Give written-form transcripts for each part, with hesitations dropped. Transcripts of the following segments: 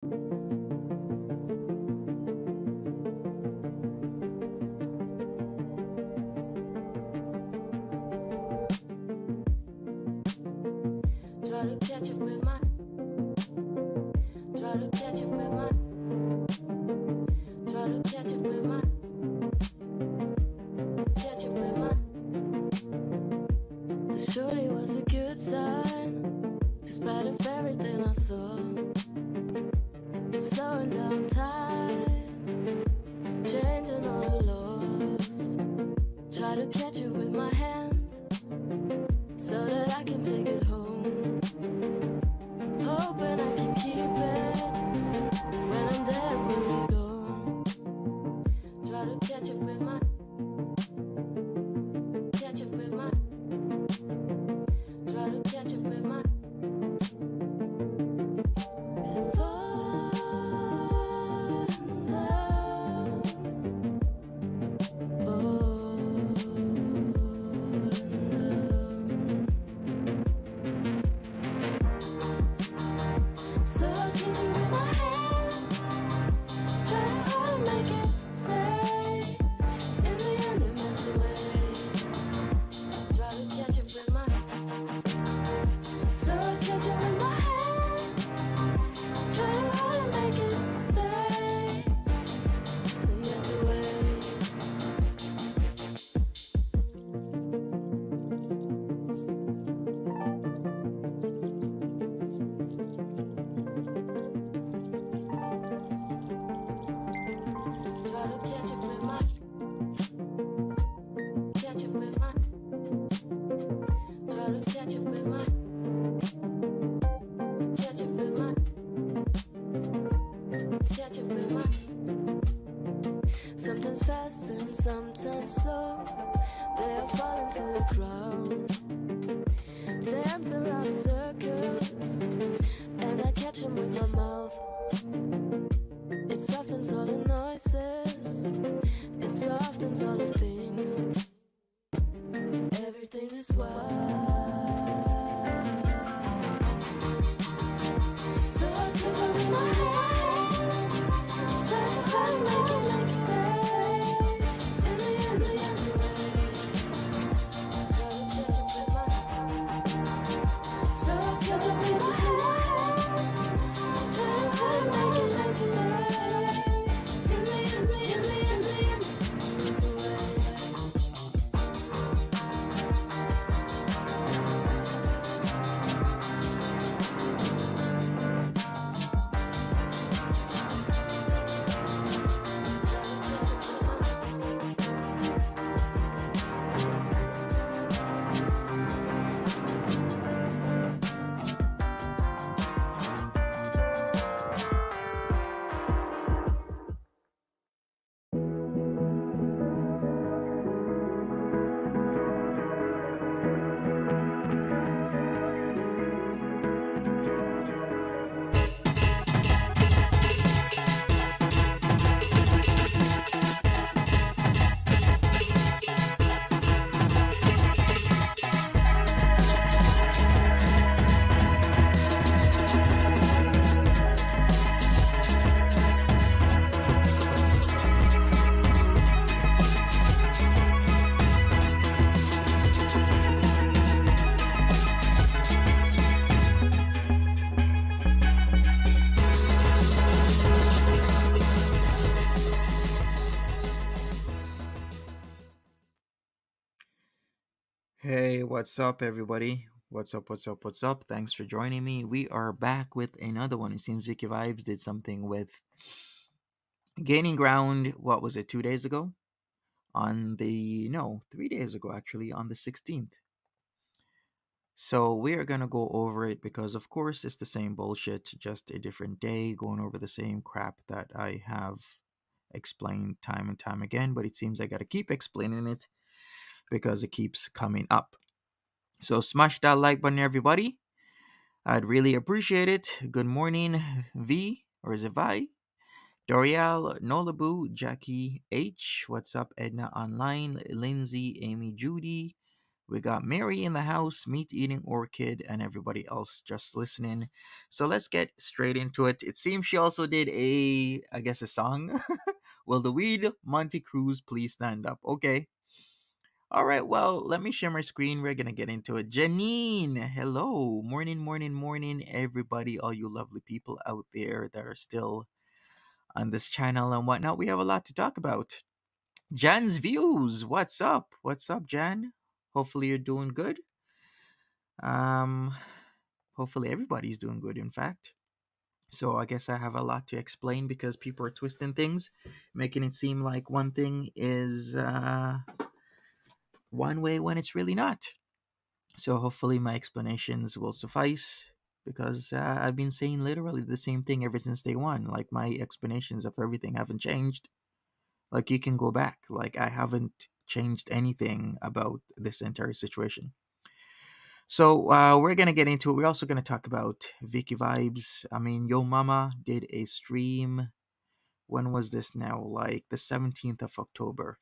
Try to catch up with my. Try to catch up with my. Try to catch up with my. Catch up with my. This surely was a good sign, despite of everything I saw. It's slowing down time, changing all the laws. Try to catch it with my hands, so that I can take it home. Hoping I can keep it when I'm there, when you're gone. Try to catch it with my. Catch it with my. Try to catch it with my. Sometimes fast and sometimes slow, they'll fall into the ground. Dance around circles, and I catch them with my mouth. It softens all the noises, it softens all the things. Everything is wild. So I sit in my head, try to make it like you said. In the end, the answer way. Try to catch up with my. So I sit in my head, try to make it like you said. In the end, the end, the end, the end, answer way. Hey, what's up, everybody? What's up, what's up, what's up? Thanks for joining me. We are back with another one. It seems VikkiVibes did something with gaining ground, what was it, 2 days ago? No, 3 days ago, actually, on the 16th. So we are going to go over it because, of course, it's the same bullshit, just a different day, going over the same crap that I have explained time and time again. But it seems I got to keep explaining it because it keeps coming up. So smash that like button, everybody. I'd really appreciate it. Good morning, V, or is it Vi? Dorial, Nolabu, Jackie H. What's up, Edna Online, Lindsay, Amy, Judy, We got Mary in the house, meat eating orchid, and everybody else just listening. So let's get straight into it. It seems she also did a song. Will the weed, Monty Cruz, please stand up? Okay. All right, well, let me share my screen. We're gonna get into it. Janine, hello. Morning, morning, morning, everybody, all you lovely people out there that are still on this channel and whatnot. We have a lot to talk about. Jan's views. What's up? What's up, Jan? Hopefully you're doing good. Um, hopefully everybody's doing good, in fact. So I guess I have a lot to explain because people are twisting things, making it seem like one thing is one way when it's really not. So hopefully my explanations will suffice because I've been saying literally the same thing ever since day one. Like my explanations of everything haven't changed. Like you can go back. Like I haven't changed anything about this entire situation. So we're gonna get into it. We're also gonna talk about VikkiVibes. I mean, Yo Mama did a stream. When was this now? Like the 17th of October.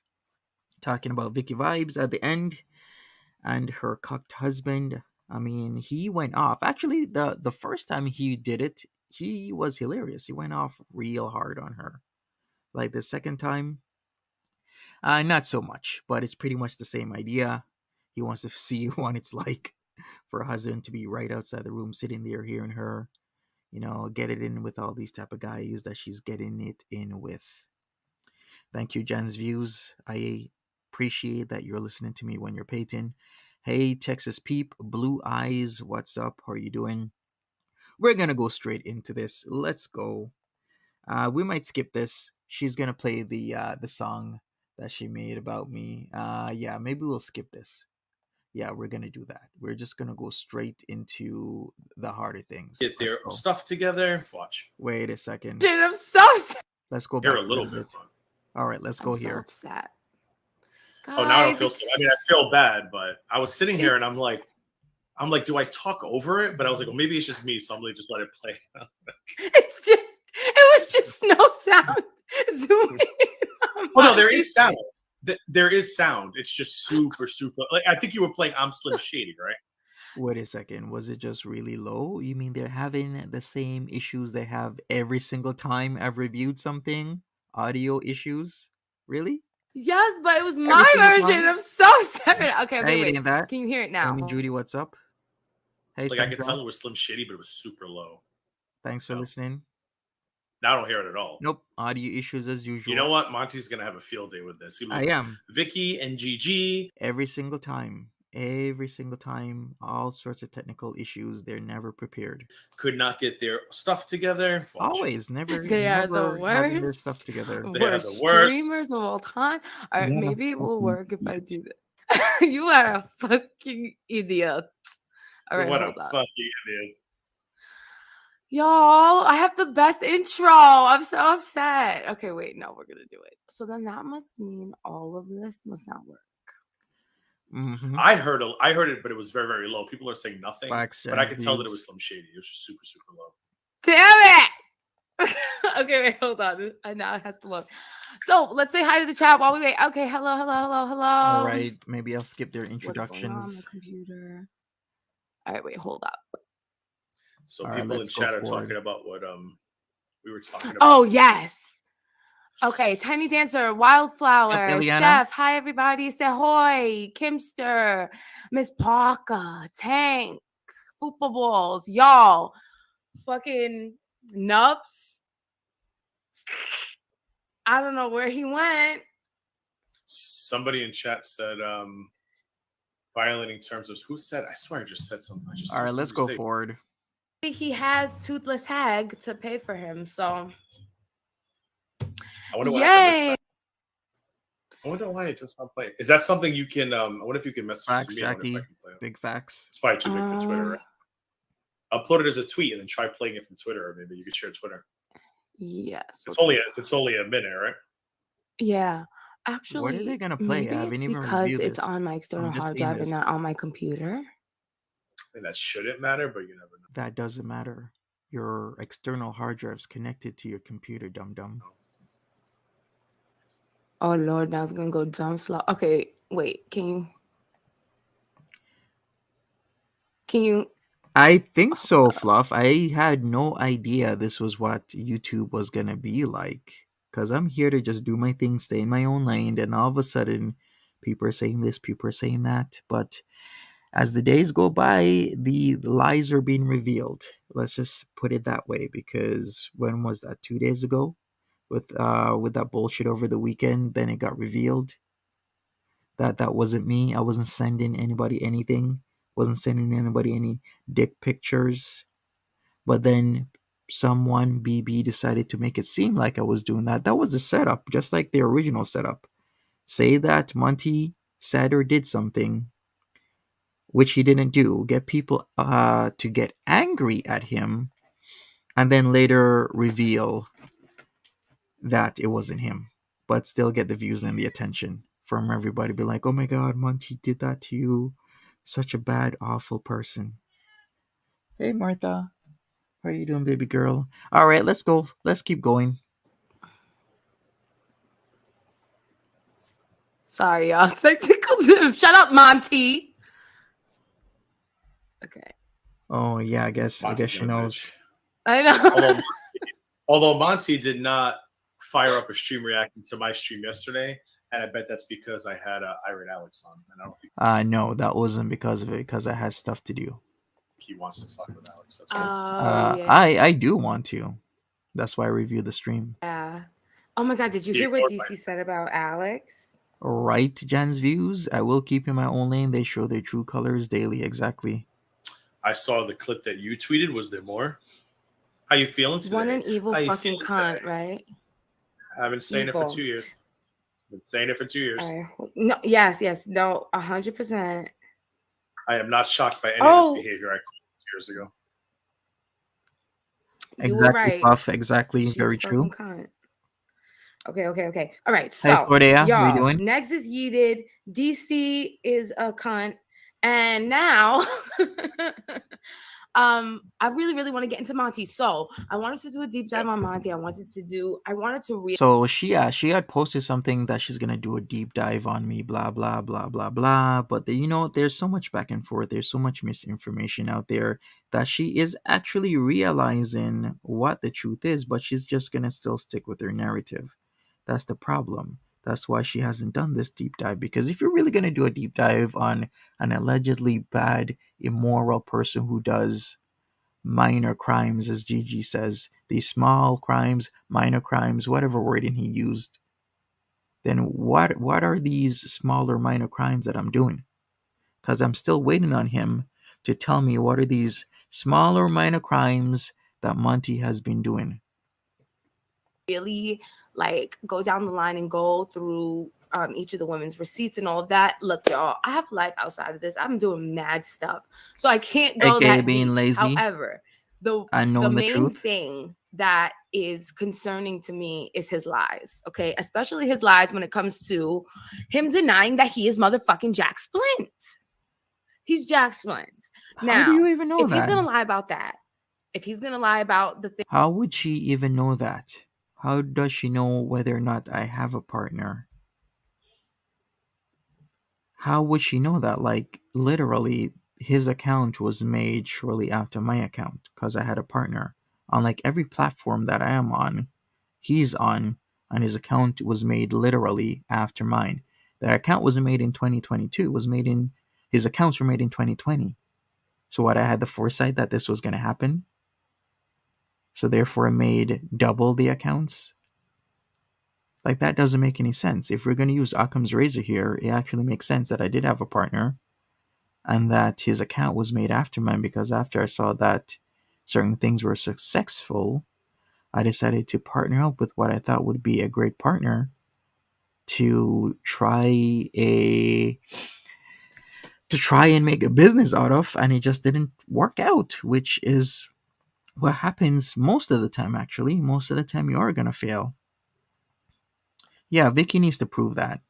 Talking about VikkiVibes at the end and her cucked husband. I mean, he went off. Actually, the first time he did it, he was hilarious. He went off real hard on her. Like the second time, not so much, but it's pretty much the same idea. He wants to see what it's like for a husband to be right outside the room, sitting there hearing her, get it in with all these type of guys that she's getting it in with. Thank you, Jen's views. I appreciate that you're listening to me when you're painting. Hey, Texas Peep, Blue Eyes, what's up? How are you doing? We're gonna go straight into this. Let's go. We might skip this. She's gonna play the song that she made about me. Yeah, maybe we'll skip this. Yeah, we're gonna do that. We're just gonna go straight into the harder things. Get Let's their go. stuff together. Watch. Wait a second. Dude, I'm so upset. Let's go Here back a little bit. All right, let's go I'm here. So upset. Oh, now I don't Guys, feel so. I mean, I feel bad, but I was sitting here and I'm like, do I talk over it? But I was like, well, maybe it's just me, so I'm gonna just let it play. it was just no sound. Zoom in. Oh no, there is sound. There is sound. It's just super, super. Like I think you were playing "I'm Slim Shady," right? Wait a second. Was it just really low? You mean they're having the same issues they have every single time I've reviewed something? Audio issues? Really? Yes, but it was my single version. time? I'm so sorry. Okay, Hey, it wait. ain't that. Can you hear it now? Amy Judy, what's up? Hey, Like I could Sandra. tell it was Slim Shady, but it was super low. Thanks for listening. Now I don't hear it at all. Nope, audio issues as usual. You know what? Monty's gonna have a field day with this. I am. Vicky and Gigi. Every single time. Every single time. All sorts of technical issues. They're never prepared. Could not get their stuff together. Watch. Always, never. They are never the having their worst. stuff together. They are Worst the worst streamers of all time. All right, Yeah, maybe it will fucking work if I idiot. do this. You are a fucking idiot. All right, what hold a on. fucking idiot. Y'all, I have the best intro. I'm so upset. Okay, wait, no, we're gonna do it. So then that must mean all of this must not work. Mm-hmm. I heard it, but it was very, very low. People are saying nothing, Facts, but I could tell that it views. was Slim Shady. It was just super, super low. Damn it! Okay, wait, hold on. Now it has to load. So let's say hi to the chat while we wait. Okay, hello. All right, maybe I'll skip their What's going on the introductions. computer? All right, wait, hold up. So All right, people in let's go chat are forward. talking about what we were talking about. Oh yes. Okay, Tiny Dancer, Wildflower, Yep, Ileana. Steph, hi everybody, Sehoy, Kimster, Miss Parker, Tank, Football Balls, y'all, fucking Nups. I don't know where he went. Somebody in chat said violating terms of who said? I swear I just said something. All right, let's go forward. He has Toothless Hag to pay for him, so. I wonder why. Yay! I wonder why it just not playing. Is that something you can? I wonder if you can message Facts, to me. I wonder if Jackie. I can play it. Big facts. It's probably too big for Twitter, right? Upload it as a tweet and then try playing it from Twitter, or maybe you could share Twitter. Yes. It's only a minute, right? Yeah. Actually, what are they gonna play? maybe I haven't it's even because reviewed it's this. on my external I'm just hard seeing drive and this. not on my computer. And that shouldn't matter, but you never know. That doesn't matter. Your external hard drive's connected to your computer, dum-dum. Oh Lord, now it's gonna go dumb slow. Okay, wait, can you? Can you? I think so, Fluff. I had no idea this was what YouTube was gonna be like. Cause I'm here to just do my thing, stay in my own lane, and all of a sudden, people are saying this, people are saying that. But as the days go by, the lies are being revealed. Let's just put it that way. Because when was that? 2 days ago, with that bullshit over the weekend. Then it got revealed that that wasn't me. I wasn't sending anybody anything. Wasn't sending anybody any dick pictures. But then someone BB decided to make it seem like I was doing that. That was the setup, just like the original setup. Say that Monty said or did something which he didn't do. Get people to get angry at him, and then later reveal that it wasn't him, but still get the views and the attention from everybody. Be like, oh my god, Monty did that to you. Such a bad, awful person. Hey, Martha. How are you doing, baby girl? All right, let's go. Let's keep going. Sorry, y'all. Technical. Shut up, Monty. Okay. Oh yeah, I guess Monty's she gonna knows. bitch. I know. Although Monty did not fire up a stream reacting to my stream yesterday, and I bet that's because I had Iron Alex on, and I don't think No, that wasn't because of it. Because I had stuff to do. he wants to fuck with Alex. That's Oh right. yeah. I do want to. That's why I reviewed the stream. Yeah. Oh my god, did you He hear what ignored DC said about Alex? Right, Jan's views. I will keep in my own lane. They show their true colors daily. Exactly. I saw the clip that you tweeted. Was there more? How you feeling today? One an evil How you fucking feeling cunt, today? right? I've been saying it for Evil. 2 years. Been saying it for 2 years. No, yes, no, 100%. I am not shocked by any Oh. of this behavior I called 2 years ago. You were Exactly, right. Puff. Exactly. She's Very a true. fucking cunt. Okay. All right. Hey, So, Cordeya, how you y'all, doing? next is yeeted. DC is a cunt. And now, I really want to get into Monty. So I wanted to do a deep dive on Monty. I wanted to read. So she had posted something that she's gonna do a deep dive on me, blah blah blah blah blah. But there's so much back and forth. There's so much misinformation out there that she is actually realizing what the truth is, but she's just gonna still stick with her narrative. That's the problem. That's why she hasn't done this deep dive. Because if you're really gonna do a deep dive on an allegedly bad, immoral person who does minor crimes, as Gigi says, these small crimes, minor crimes, whatever wording he used, then what are these smaller minor crimes that I'm doing? Because I'm still waiting on him to tell me what are these smaller minor crimes that Monty has been doing. Really go down the line and go through each of the women's receipts and all of that. Look, y'all, I have life outside of this. I'm doing mad stuff, so I can't go AKA that being deep. lazy, However, the unknowing the main truth. thing that is concerning to me is his lies. Okay, especially his lies when it comes to him denying that he is motherfucking Jack Splint. He's Jack Splint. Now, How do you even know if that? he's gonna lie about that, if he's gonna lie about the thing, How would she even know that? How does she know whether or not I have a partner? How would she know that? Like, literally, his account was made shortly after my account because I had a partner. On like every platform that I am on, he's on, and his account was made literally after mine. The account wasn't made in 2022. It was made in his accounts were made in 2020. So what, I had the foresight that this was going to happen. So therefore, I made double the accounts. Like, that doesn't make any sense. If we're going to use Occam's razor here, it actually makes sense that I did have a partner and that his account was made after mine, because after I saw that certain things were successful, I decided to partner up with what I thought would be a great partner to try and make a business out of, and it just didn't work out, which is what happens most of the time. Actually, most of the time you are going to fail. Yeah, Vicky needs to prove that.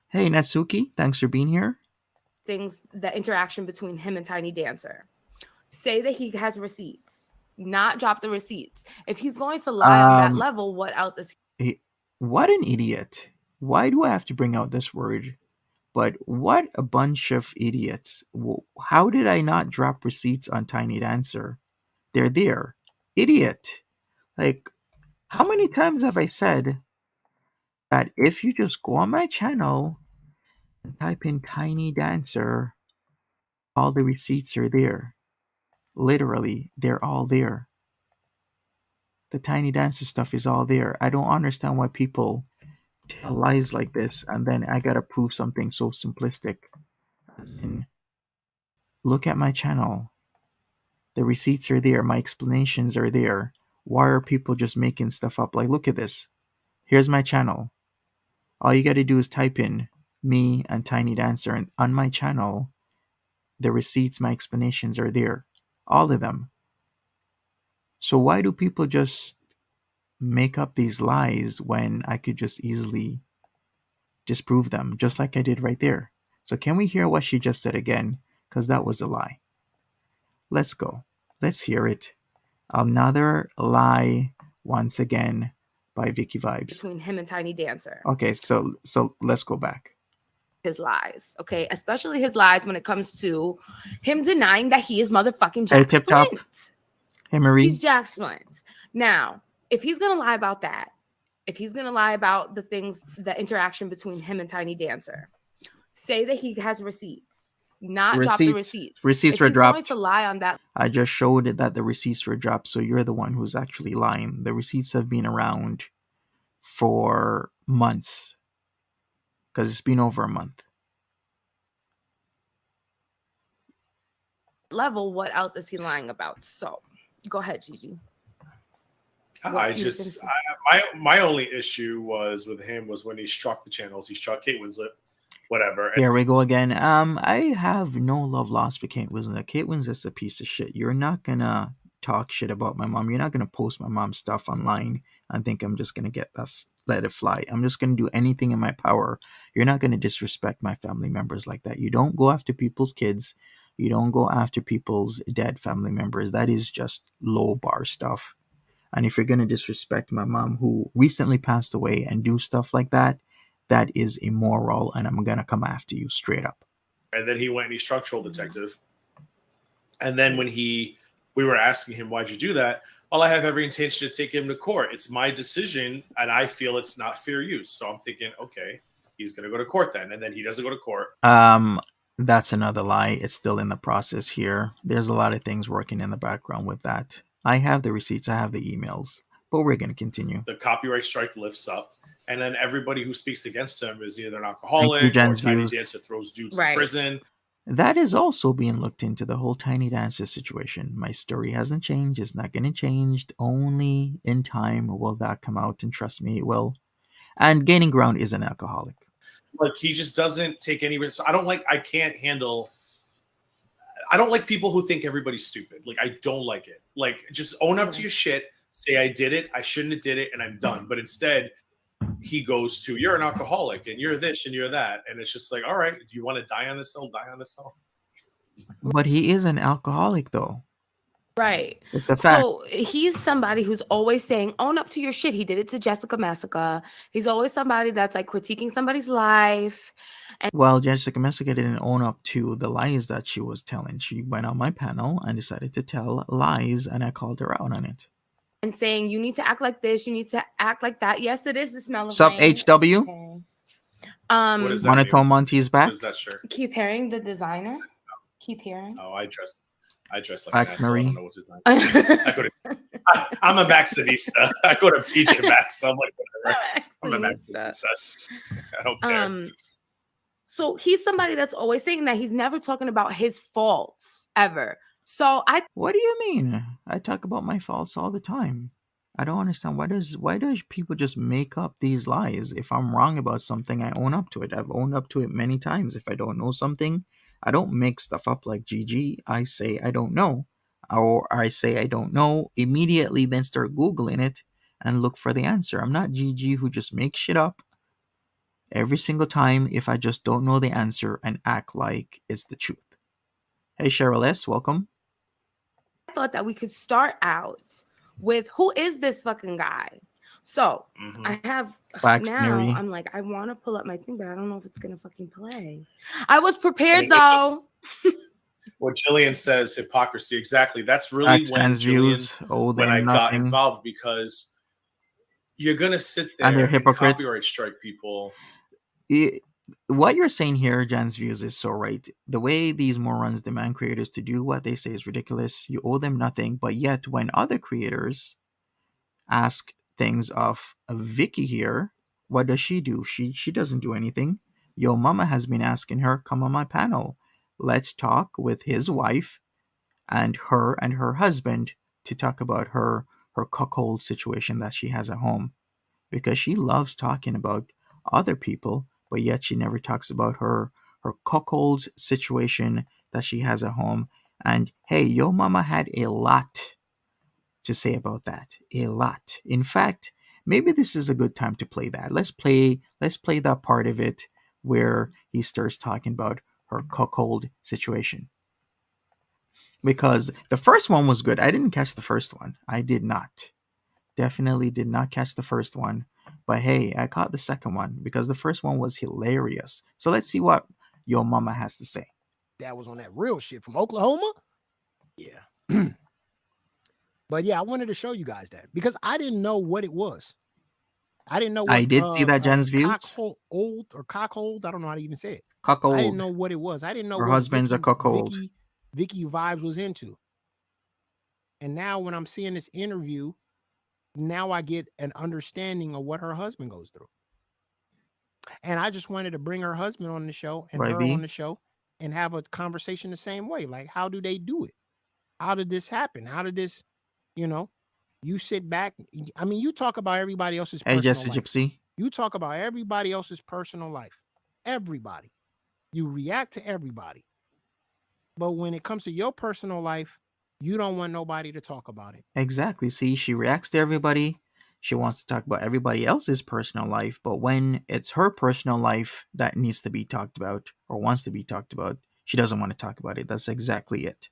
Hey, Natsuki, thanks for being here. things, the interaction between him and Tiny Dancer. Say that he has receipts, not drop the receipts. If he's going to lie on that level, what else is What an idiot. Why do I have to bring out this word? But what a bunch of idiots. How did I not drop receipts on Tiny Dancer? They're there. Idiot. Like, how many times have I said that if you just go on my channel and type in Tiny Dancer, all the receipts are there. Literally, they're all there. The Tiny Dancer stuff is all there. I don't understand why people tell lies like this, and then I gotta prove something so simplistic. And look at my channel. The receipts are there. My explanations are there. Why are people just making stuff up? Like, look at this. Here's my channel. All you gotta do is type in me and Tiny Dancer, and on my channel, the receipts, my explanations are there. All of them. So why do people just make up these lies when I could just easily disprove them, just like I did right there? So can we hear what she just said again? Because that was a lie. Let's go. Let's hear it. Another lie once again by VikkiVibes. Between him and Tiny Dancer. Okay, so let's go back. His lies, okay? Especially his lies when it comes to him denying that he is motherfucking Hey, Jack Tip Top. Splint. Hey, Marie. He's Jack Splint. Now, if he's gonna lie about that, if he's gonna lie about the things, the interaction between him and Tiny Dancer, say that he has receipts, not drop the receipts. Receipts if were he's dropped. going to lie on that, I just showed it that the receipts were dropped, so you're the one who's actually lying. The receipts have been around for months because it's been over a month. level, what else is he lying about? So, go ahead, Gigi. My only issue was with him was when he struck the channels. He struck Kate Winslet, whatever. Here we go again. I have no love lost for Kate Winslet. Kate Winslet's a piece of shit. You're not gonna talk shit about my mom. You're not gonna post my mom's stuff online and think I'm just gonna let it fly. I'm just gonna do anything in my power. You're not gonna disrespect my family members like that. You don't go after people's kids. You don't go after people's dead family members. That is just low bar stuff. And if you're gonna disrespect my mom who recently passed away and do stuff like that, that is immoral, and I'm gonna come after you straight up. And then he went and he struck Troll Detective. And then when we were asking him, why'd you do that? Well, I have every intention to take him to court. It's my decision, and I feel it's not fair use. So I'm thinking, okay, he's gonna go to court then. And then he doesn't go to court. That's another lie. It's still in the process here. There's a lot of things working in the background with that. I have the receipts, I have the emails, but we're gonna continue. The copyright strike lifts up. And then everybody who speaks against him is either an alcoholic or Tiny Dancer throws dudes in prison. That is also being looked into, the whole Tiny Dancer situation. My story hasn't changed. It's not going to change. Only in time will that come out, and trust me, it will. And Gaining Ground is an alcoholic. Like, he just doesn't take any risk. I don't like people who think everybody's stupid. Like, I don't like it. Like, just own up to your shit. Say, I did it. I shouldn't have did it, and I'm done. But instead, he goes to, you're an alcoholic and you're this and you're that. And it's just like, all right, do you want to die on this hill? Die on this hill. But he is an alcoholic, though. Right. It's a fact. So he's somebody who's always saying, own up to your shit. He did it to Jessica Messica. He's always somebody that's like critiquing somebody's life. And well, Jessica Messica didn't own up to the lies that she was telling. She went on my panel and decided to tell lies, and I called her out on it. And saying, you need to act like this, you need to act like that. Yes, it is the smell of Sup, rain. HW? Okay. Monotone Monty is back. What is that shirt? Keith Haring, the designer. Keith Haring. Oh, I dress like Back, an asshole. Marie. I don't know what design. I'm a Maxxinista. I go to TJ Maxx. So I'm like, whatever. I'm a Maxxinista. I don't care. So he's somebody that's always saying that. He's never talking about his faults ever. So What do you mean? I talk about my faults all the time. I don't understand. Why does people just make up these lies? If I'm wrong about something, I own up to it. I've owned up to it many times. If I don't know something, I don't make stuff up like GG. I say I don't know. Or I say I don't know, immediately then start Googling it and look for the answer. I'm not GG who just makes shit up every single time if I just don't know the answer and act like it's the truth. Hey, Cheryl S., welcome. thought that we could start out with, who is this fucking guy? So Mhm. I have Facts, now. Mary. I'm like, I want to pull up my thing, but I don't know if it's gonna fucking play. I was prepared And it's though. what Jillian says, hypocrisy. Exactly. That's really Facts, when trans Jillian, views owe when I them got nothing. involved, because you're gonna sit And they're there and hypocrites. copyright strike people. What you're saying here, Jan's views, is so right. The way these morons demand creators to do what they say is ridiculous. You owe them nothing, but yet when other creators ask things of Vicky here, what does she do? She doesn't do anything. Yo mama has been asking her, come on my panel. Let's talk with his wife and her husband to talk about her cuckold situation that she has at home. Because she loves talking about other people, but yet she never talks about her cuckold situation that she has at home. And hey, yo mama had a lot to say about that. A lot. In fact, maybe this is a good time to play that. Let's play that part of it where he starts talking about her cuckold situation. Because the first one was good. I didn't catch the first one. I did not. Definitely did not catch the first one. But hey, I caught the second one because the first one was hilarious. So let's see what your mama has to say. That was on that real shit from Oklahoma. Yeah. But yeah, I wanted to show you guys that because I didn't know what it was. I didn't know what I did see that Jen's views. cockhold or cockhold. I don't know how to even say it. Cuckold. I didn't know what it was. I didn't know her what husband's a cuckold. VikkiVibes was into. And now when I'm seeing this interview, now I get an understanding of what her husband goes through. And I just wanted to bring her husband on the show and her on the show and have a conversation the same way. Like, how do they do it? How did this happen? How did this, you sit back. I mean, you talk about everybody else's personal Jesse life. Gypsy. You talk about everybody else's personal life. Everybody. You react to everybody. But when it comes to your personal life, you don't want nobody to talk about it. Exactly. See, she reacts to everybody. She wants to talk about everybody else's personal life. But when it's her personal life that needs to be talked about or wants to be talked about, she doesn't want to talk about it. That's exactly it.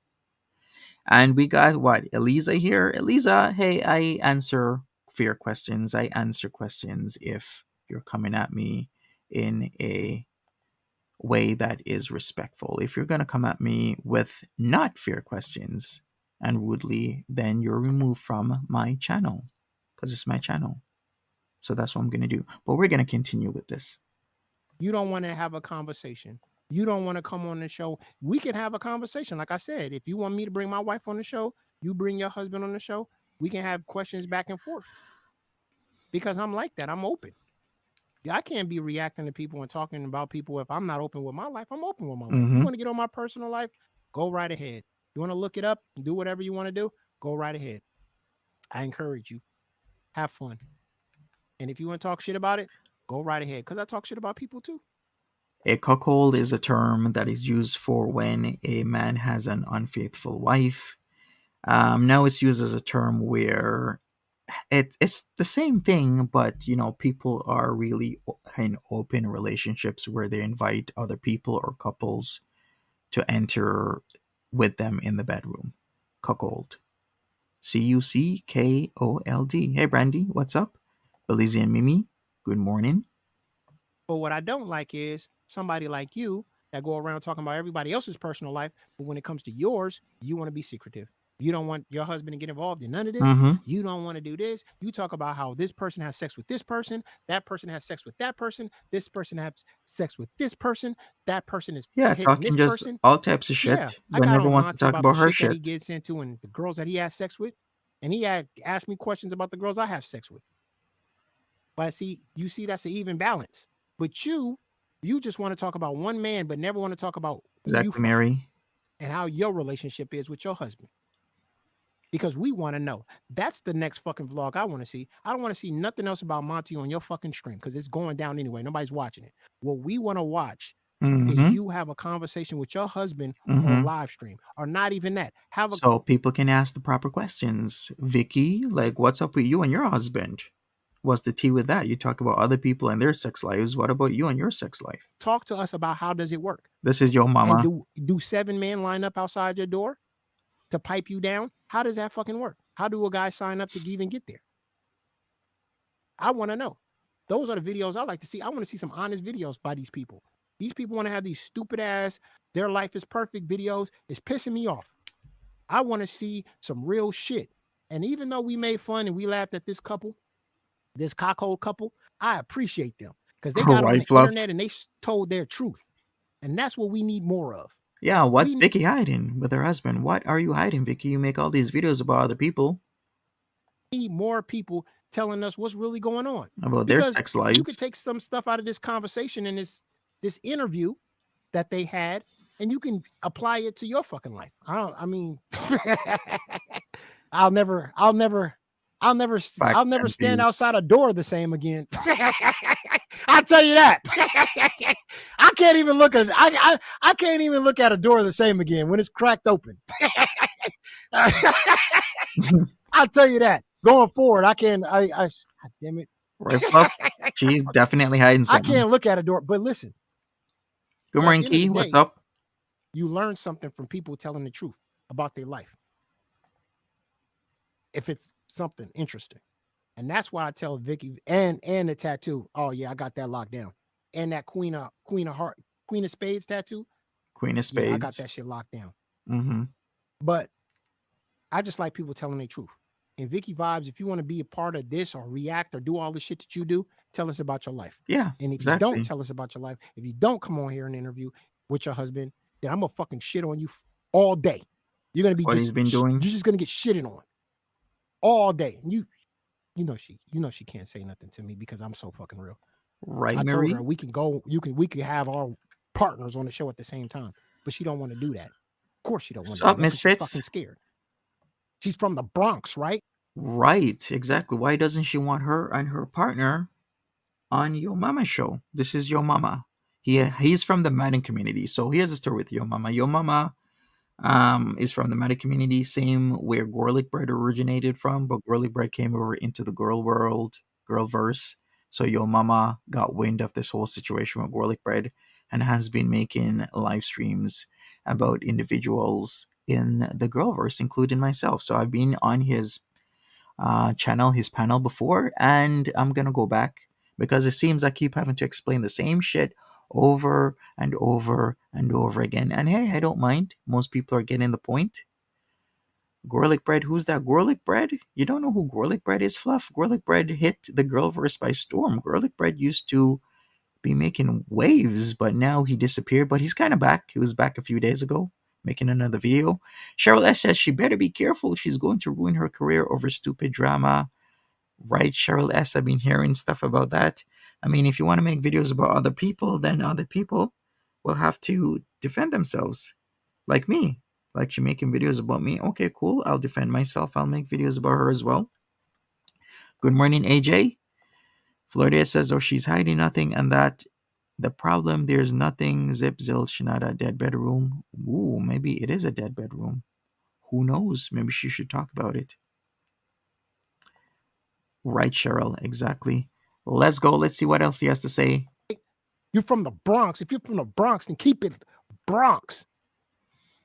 And we got what? Eliza here. Eliza, hey, I answer fair questions. I answer questions if you're coming at me in a way that is respectful. If you're going to come at me with not fair questions and rudely, then you're removed from my channel because it's my channel. So that's what I'm going to do. But we're going to continue with this. You don't want to have a conversation. You don't want to come on the show. We can have a conversation. Like I said, if you want me to bring my wife on the show, you bring your husband on the show. We can have questions back and forth. Because I'm like that. I'm open. I can't be reacting to people and talking about people if I'm not open with my life. I'm open with my life. You want to get on my personal life? Go right ahead. You want to look it up and do whatever you want to do? Go right ahead. I encourage you. Have fun. And if you want to talk shit about it, go right ahead. Because I talk shit about people too. A cuckold is a term that is used for when a man has an unfaithful wife. Now it's used as a term where it's the same thing, but people are really in open relationships where they invite other people or couples to enter with them in the bedroom. Cuckold. Cuckold. Hey Brandy, what's up? Belize and Mimi, good morning. But what I don't like is somebody like you that go around talking about everybody else's personal life, but when it comes to yours, you want to be secretive. You don't want your husband to get involved in none of this. You don't want to do this. You talk about how this person has sex with this person, that person has sex with that person, this person has sex with this person, that person is hitting this person. All types of shit. Yeah, I never wants to talk about her shit shit that he gets into and the girls that he has sex with, and he had asked me questions about the girls I have sex with. But you see, that's an even balance. But you just want to talk about one man, but never want to talk about exactly, Mary, and how your relationship is with your husband. Because we want to know. That's the next fucking vlog I want to see. I don't want to see nothing else about Monty on your fucking stream because it's going down anyway. Nobody's watching it. What we want to watch is you have a conversation with your husband on live stream, or not even that. So people can ask the proper questions. Vicky, like, what's up with you and your husband? What's the tea with that? You talk about other people and their sex lives. What about you and your sex life? Talk to us about how does it work. This is your mama. And do 7 men line up outside your door to pipe you down? How does that fucking work? How do a guy sign up to even get there? I want to know. Those are the videos I like to see. I want to see some honest videos by these people. These people want to have these stupid ass, their life is perfect videos. It's pissing me off. I want to see some real shit. And even though we made fun and we laughed at this couple, this cockhole couple, I appreciate them because they got on the Fluff. internet and they told their truth. And that's what we need more of. Yeah, what's Vicky hiding with her husband? What are you hiding, Vicky? You make all these videos about other people. We need more people telling us what's really going on. About their sex lives. You could take some stuff out of this conversation and this interview that they had, and you can apply it to your fucking life. I mean, I'll never stand outside a door the same again. I'll tell you that. I can't even look at I can't even look at a door the same again when it's cracked open. I'll tell you that. Going forward, I can God damn it. Right, Fluff? She's definitely hiding something. I can't look at a door, but listen. Good morning, Key. What's up? You learn something from people telling the truth about their life. If it's something interesting. And that's why I tell Vicky and the tattoo. Oh yeah, I got that locked down. And that Queen of Spades tattoo. Queen of Spades. Yeah, I got that shit locked down. Mm-hmm. But I just like people telling their truth. And VikkiVibes, if you want to be a part of this or react or do all the shit that you do, tell us about your life. Yeah. And if you don't tell us about your life, if you don't come on here and interview with your husband, then I'm gonna fucking shit on you all day. You're gonna be what he's been doing. You're just gonna get shitted on all day. And you know she can't say nothing to me because I'm so fucking real. Right, I Mary? told her we can have our partners on the show at the same time, but she don't want to do that. Of course she don't want to do that. Misfits? She's fucking scared. She's from the Bronx, right? Right, exactly. Why doesn't she want her and her partner on Yo Mama show? This is Yo Mama. He's from the Madden community, so he has a story with Yo Mama. Yo Mama is from the Madden community, same where Garlic Bread originated from, but Garlic Bread came over into the girl world, girlverse. So Yo Mama got wind of this whole situation with Garlic Bread and has been making live streams about individuals in the girlverse, including myself. So I've been on his channel, his panel before, and I'm gonna go back because it seems I keep having to explain the same shit over and over and over again. And hey, I don't mind. Most people are getting the point. Garlic Bread, who's that Garlic Bread? You don't know who Garlic Bread is, Fluff? Garlic Bread hit the girlverse by storm. Garlic Bread used to be making waves, but now he disappeared. But he's kind of back. He was back a few days ago, making another video. Cheryl S says she better be careful. She's going to ruin her career over stupid drama. Right, Cheryl S. I've been hearing stuff about that. I mean, if you want to make videos about other people, then other people will have to defend themselves. Like me. Like she making videos about me. Okay, cool. I'll defend myself. I'll make videos about her as well. Good morning, AJ. Florida says, oh, she's hiding nothing and that the problem, there's nothing. Zip, zilch, not a dead bedroom. Ooh, maybe it is a dead bedroom. Who knows? Maybe she should talk about it. Right, Cheryl. Exactly. Let's go. Let's see what else he has to say. You're from the Bronx. If you're from the Bronx, then keep it Bronx.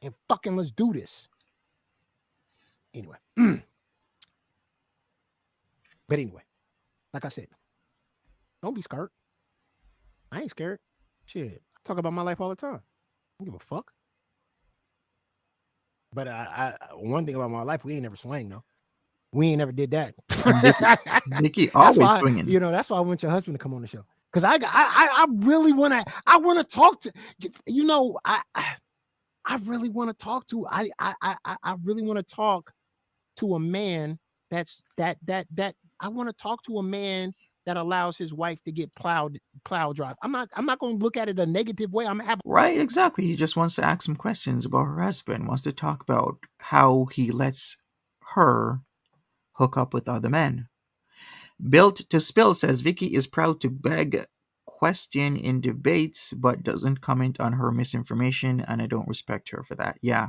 And fucking let's do this. Anyway. But anyway, like I said, don't be scared. I ain't scared. Shit. I talk about my life all the time. I don't give a fuck. But I one thing about my life, we ain't never swang though. We ain't never did that. Vicky always swinging. You know, that's why I want your husband to come on the show. Because I really want to talk to, you know, I really want to talk to, I really want to talk to a man that I want to talk to a man that allows his wife to get plow drive. I'm not going to look at it a negative way. Right, exactly. He just wants to ask some questions about her husband, wants to talk about how he lets her hook up with other men. Built to Spill says Vicky is proud to beg question in debates, but doesn't comment on her misinformation, and I don't respect her for that. Yeah,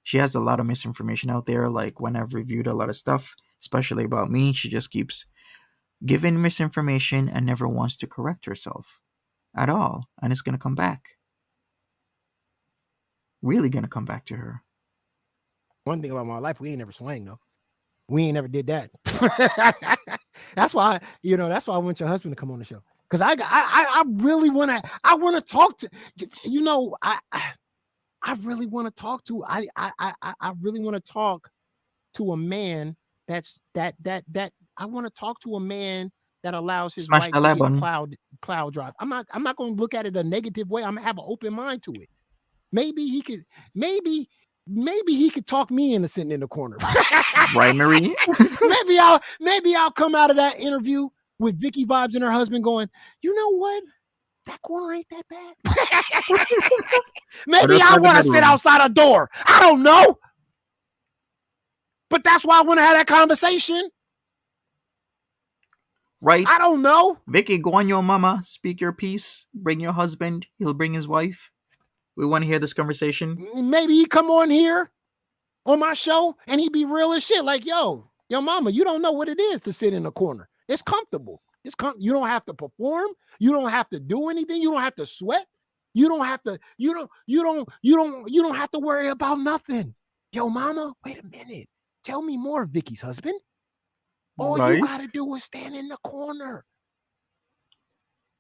she has a lot of misinformation out there. Like when I've reviewed a lot of stuff, especially about me, she just keeps giving misinformation and never wants to correct herself at all. And it's going to come back. Really going to come back to her. One thing about my life, we ain't never swang though. We ain't never did that. That's why, that's why I want your husband to come on the show. Because I really want to talk to, I really want to talk to, I really want to talk to a man that I want to talk to a man that allows his Smash wife the to get lemon. plow drive. I'm not going to look at it a negative way. I'm going to have an open mind to it. Maybe he could talk me into sitting in the corner. Right, Marie? maybe I'll come out of that interview with VikkiVibes and her husband going, you know what? That corner ain't that bad. Maybe I want to sit outside a door. I don't know. But that's why I want to have that conversation. Right. I don't know. Vicky, go on your mama. Speak your piece. Bring your husband. He'll bring his wife. We want to hear this conversation. Maybe he come on here on my show and he be real as shit. Like, yo mama, you don't know what it is to sit in the corner. It's comfortable. You don't have to perform. You don't have to do anything. You don't have to sweat. You don't have to worry about nothing. Yo mama, wait a minute. Tell me more, Vicky's husband. All you got to do is stand in the corner.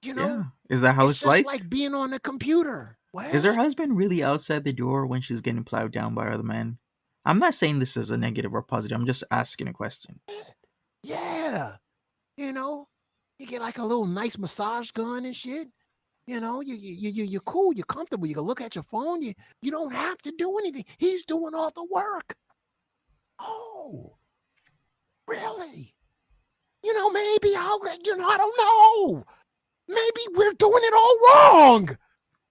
Yeah. Is that how it's like? Like being on the computer. What? Is her husband really outside the door when she's getting plowed down by other men? I'm not saying this is a negative or positive. I'm just asking a question. Yeah. You get like a little nice massage gun and shit. You're cool. You're comfortable. You can look at your phone. You don't have to do anything. He's doing all the work. Oh, really? Maybe I don't know. Maybe we're doing it all wrong.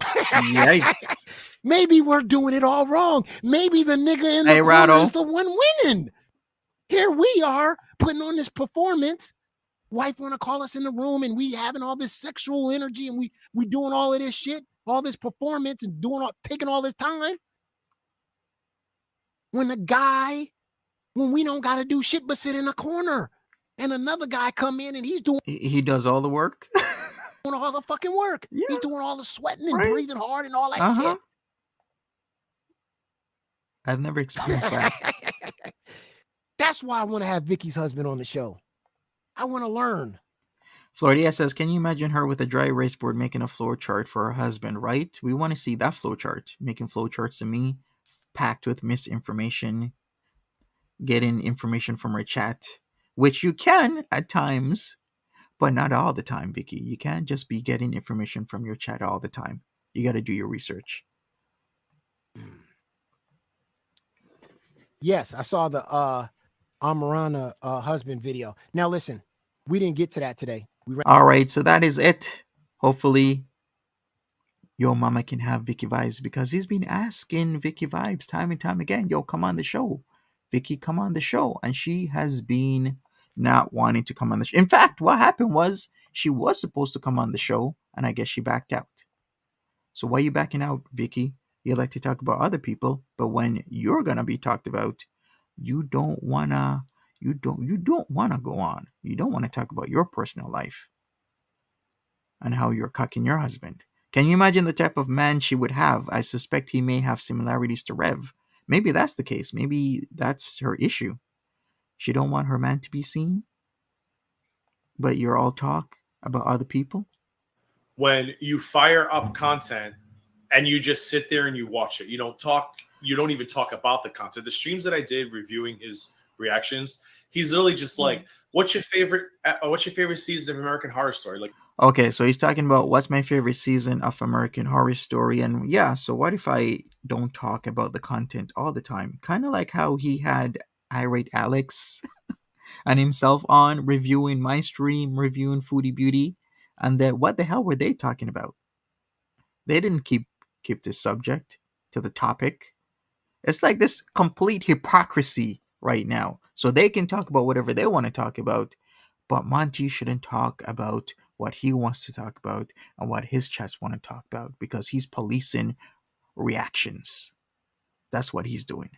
Yikes. Maybe we're doing it all wrong. Maybe the nigga in the corner is the one winning. Here we are putting on this performance. Wife want to call us in the room and we having all this sexual energy and we doing all of this shit, all this performance and taking all this time. When we don't got to do shit but sit in a corner and another guy come in and he does all the work. Doing all the fucking work. Yeah. He's doing all the sweating and breathing hard and all that shit. I've never experienced that. That's why I want to have Vicky's husband on the show. I want to learn. Floridia says, can you imagine her with a dry erase board making a flow chart for her husband, right? We want to see that flow chart. Making flow charts to me, packed with misinformation, getting information from her chat, which you can at times, but not all the time, Vicky. You can't just be getting information from your chat all the time. You got to do your research. Yes, I saw the Amarana husband video. Now listen, we didn't get to that today. All right, so that is it. Hopefully, your mama can have VikkiVibes because he's been asking VikkiVibes time and time again. Yo, come on the show. Vicky, come on the show. And she has been not wanting to come on the show. In fact, what happened was she was supposed to come on the show, and I guess she backed out. So why are you backing out, Vicky? You like to talk about other people, but when you're gonna be talked about, you don't wanna go on. You don't want to talk about your personal life and how you're cucking your husband. Can you imagine the type of man she would have? I suspect he may have similarities to Rev. Maybe that's the case. Maybe that's her issue. She don't want her man to be seen, but you're all talk about other people. When you fire up content and you just sit there and you watch it, you don't talk. You don't even talk about the content. The streams that I did reviewing his reactions, he's literally just like, what's your favorite season of American Horror Story? Like, okay, so he's talking about what's my favorite season of American Horror Story. And yeah, so what if I don't talk about the content all the time? Kind of like how he had Irate Alex and himself on reviewing my stream, reviewing Foodie Beauty. And then what the hell were they talking about? They didn't keep the subject to the topic. It's like this complete hypocrisy right now. So they can talk about whatever they want to talk about, but Monty shouldn't talk about what he wants to talk about and what his chats want to talk about because he's policing reactions. That's what he's doing.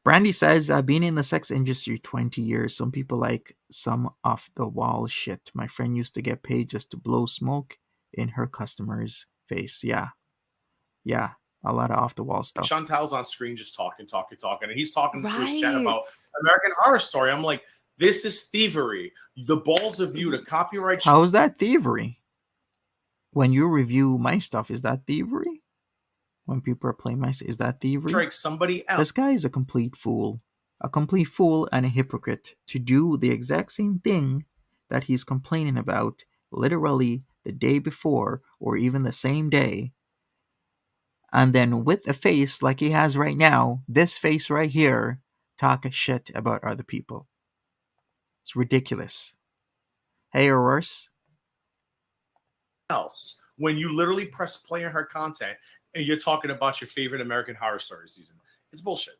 Brandy says, I've been in the sex industry 20 years. Some people like some off the wall shit. My friend used to get paid just to blow smoke in her customer's face. Yeah, a lot of off the wall stuff. Chantal's on screen just talking, and he's talking to his chat about American Horror Story. I'm like, this is thievery. The balls of you to copyright. How is that thievery? When you review my stuff, is that thievery? When people are playing my stuff, is that thievery? Strike somebody else. This guy is a complete fool and a hypocrite to do the exact same thing that he's complaining about literally the day before or even the same day. And then with a face like he has right now, this face right here, talk shit about other people. It's ridiculous. Hey, Aurora. Else when you literally press play on her content and you're talking about your favorite American Horror Story season. It's bullshit.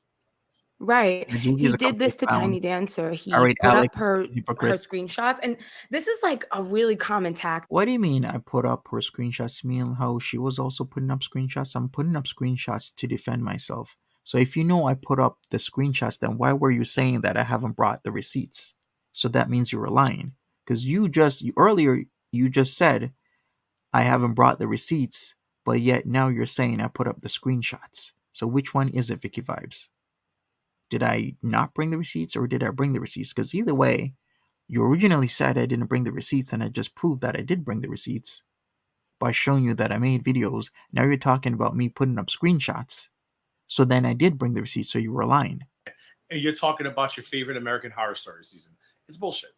Right. Gigi's He a did this to complete clown. Tiny Dancer. He All right, put Alex, up her hypocrite. screenshots. And this is like a really common tactic. What do you mean I put up her screenshots? Mean how she was also putting up screenshots? I'm putting up screenshots to defend myself. So if you know I put up the screenshots, then why were you saying that I haven't brought the receipts? So that means you were lying. Because earlier you just said I haven't brought the receipts, but yet now you're saying I put up the screenshots. So which one is it, VikkiVibes? Did I not bring the receipts or did I bring the receipts? Because either way, you originally said I didn't bring the receipts and I just proved that I did bring the receipts by showing you that I made videos. Now you're talking about me putting up screenshots. So then I did bring the receipts, so you were lying. And you're talking about your favorite American Horror Story season. It's bullshit.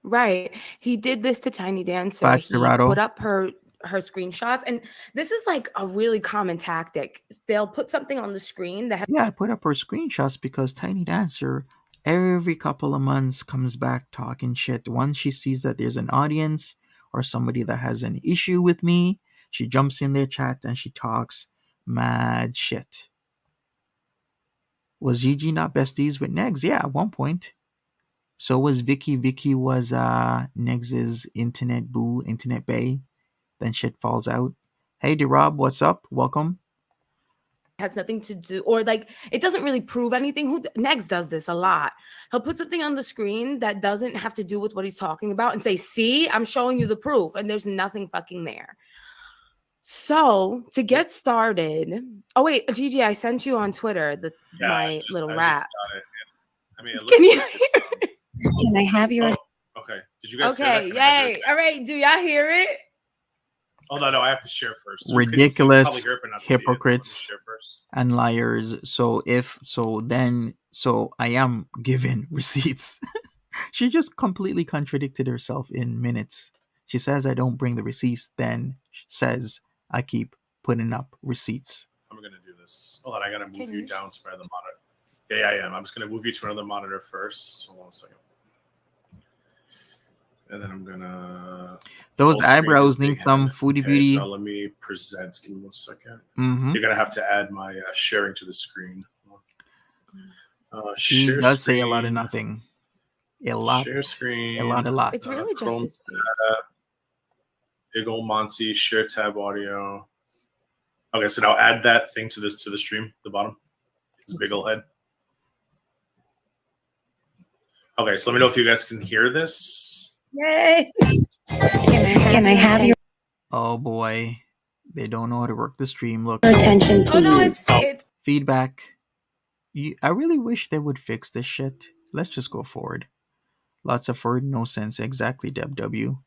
Right. He did this to Tiny Dancer. But, He Serato, put up her screenshots. And this is like a really common tactic. They'll put something on the screen that has yeah, I put up her screenshots because Tiny Dancer every couple of months comes back talking shit. Once she sees that there's an audience or somebody that has an issue with me, she jumps in their chat and she talks mad shit. Was Gigi not besties with Negs? Yeah, at one point. So was Vicky. Vicky was Negs's internet boo, internet bae. Then shit falls out. Hey, D-Rob, what's up? Welcome. has nothing to do, or like it doesn't really prove anything. Negs does this a lot. He'll put something on the screen that doesn't have to do with what he's talking about and say, see, I'm showing you the proof, and there's nothing fucking there. So to get started, oh wait, Gigi, I sent you on Twitter my little rap. I mean, it Can you like hear it? Can I have your? Oh, okay. Did you guys hear Okay, that? Can I hear yay. it? All right, do y'all hear it? Oh no, I have to share first. So Ridiculous you can probably hear it, but not see it. hypocrites Let me share first. and liars. So I am given receipts. She just completely contradicted herself in minutes. She says I don't bring the receipts, then says I keep putting up receipts. I'm gonna do this. Hold on, I gotta move you down to my other monitor. Yeah, I am. I'm just gonna move you to another monitor first. Hold on a second. And then I'm gonna. Those eyebrows need some foodie beauty. So let me present. Give me 1 second. Mm-hmm. You're gonna have to add my sharing to the screen. She share does screen. say a lot of nothing. A lot. Share screen. A lot. It's really just Chrome his face. Big ol' Monty, share tab audio. Okay, so now add that thing to the stream, the bottom. His big ol' head. Okay, so let me know if you guys can hear this. Yay! Can I have your Oh boy, they don't know how to work the stream. Look, attention, please? Oh no, it's feedback. I really wish they would fix this shit. Let's just go forward. Lots of word, no sense. Exactly, Deb W.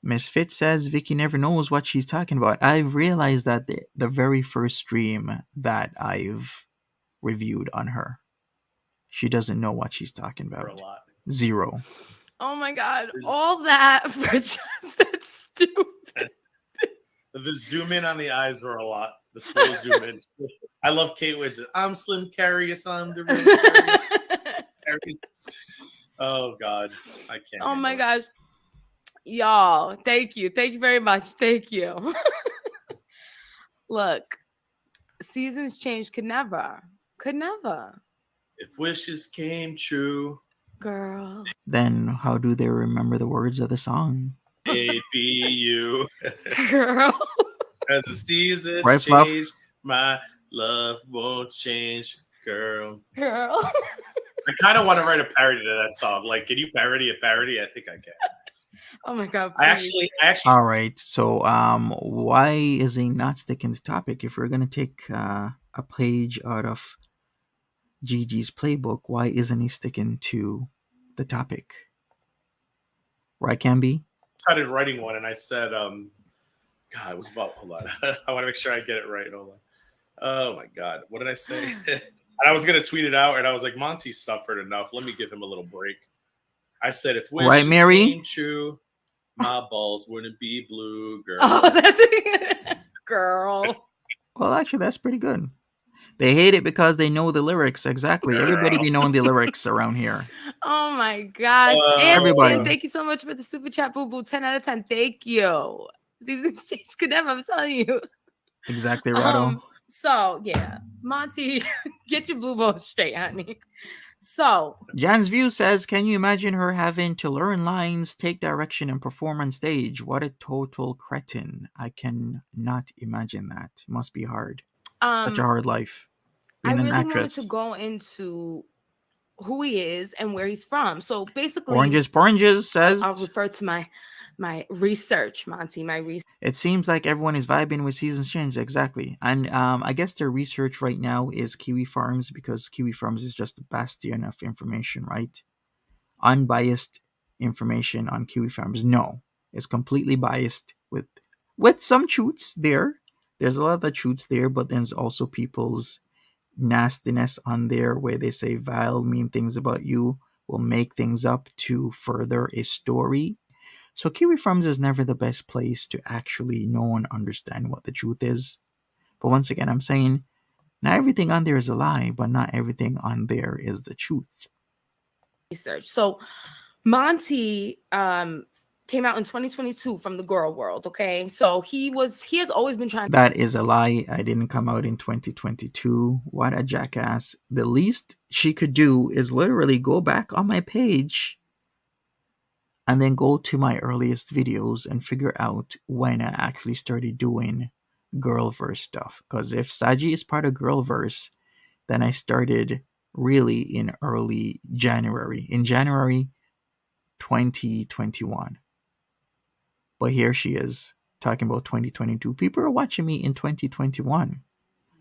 Misfit says Vicky never knows what she's talking about. I've realized that the very first stream that I've reviewed on her, she doesn't know what she's talking For a about. lot. Zero. Oh my god, all that for just that stupid. The zoom in on the eyes were a lot. The slow zoom in. I love Kate Winslet. I'm Slim Curious. I'm the real Curious. Oh God, I can't. Oh my gosh, y'all! Thank you very much. Thank you. Look, seasons change. Could never. If wishes came true, Girl. Then how do they remember the words of the song? it'd be you. Girl. As the seasons Right, Fluff? change, my love won't change, girl. Girl. I kind of want to write a parody to that song. Like, can you parody a parody? I think I can. Oh my god. I please. actually. All right. So, why is he not sticking to topic? If we're gonna take a page out of Gigi's playbook, why isn't he sticking to the topic? Right, Camby? Started writing one, and I said, God, it was about. Hold on, I want to make sure I get it right. Hold on. Oh my God, what did I say? And I was gonna tweet it out, and I was like, Monty suffered enough. Let me give him a little break. I said, if wishes Right, Mary? came true, my balls wouldn't be blue, girl. Oh, that's a girl. Well, actually, that's pretty good. They hate it because they know the lyrics. Exactly. Everybody be knowing the lyrics around here. Oh my gosh. Everybody. Sam, thank you so much for the super chat, boo boo. 10 out of 10. Thank you. These exchange could never, I'm telling you. Exactly, Rado. So yeah, Monty, get your blue ball straight, honey. So Jan's View says, can you imagine her having to learn lines, take direction, and perform on stage? What a total cretin. I cannot imagine that. Must be hard. Such a hard life. I Being an really actress. wanted to go into who he is and where he's from. So basically, Oranges says, I'll refer to my research, Monty, my research. it seems like everyone is vibing with Seasons Change. Exactly. And I guess their research right now is Kiwi Farms, because Kiwi Farms is just a bastion of information, right? Unbiased information on Kiwi Farms. No, it's completely biased with some truths there. There's a lot of the truths there, but there's also people's nastiness on there where they say vile, mean things about you, will make things up to further a story. So Kiwi Farms is never the best place to actually know and understand what the truth is. But once again, I'm saying not everything on there is a lie, but not everything on there is the truth. Research. So Monty came out in 2022 from the girl world. Okay, so he has always been trying. That is a lie. I didn't come out in 2022. What a jackass. The least she could do is literally go back on my page and then go to my earliest videos and figure out when I actually started doing Girlverse stuff. Because if Saji is part of Girlverse, then I started really in early January. In January 2021. But here she is talking about 2022. People are watching me in 2021.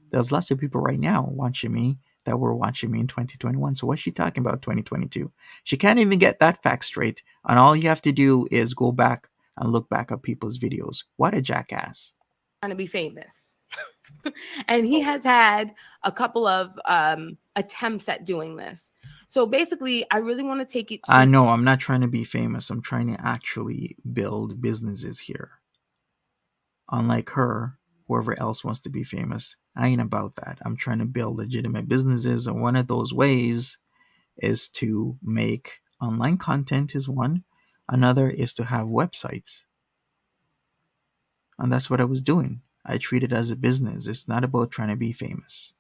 There's lots of people right now watching me that were watching me in 2021. So what's she talking about 2022? She can't even get that fact straight. And all you have to do is go back and look back at people's videos. What a jackass. Trying to be famous. And he has had a couple of attempts at doing this. So basically, I really want to take it to... No, I'm not trying to be famous. I'm trying to actually build businesses here. Unlike her, whoever else wants to be famous, I ain't about that. I'm trying to build legitimate businesses, and one of those ways is to make online content is one. Another is to have websites. And that's what I was doing. I treat it as a business. It's not about trying to be famous.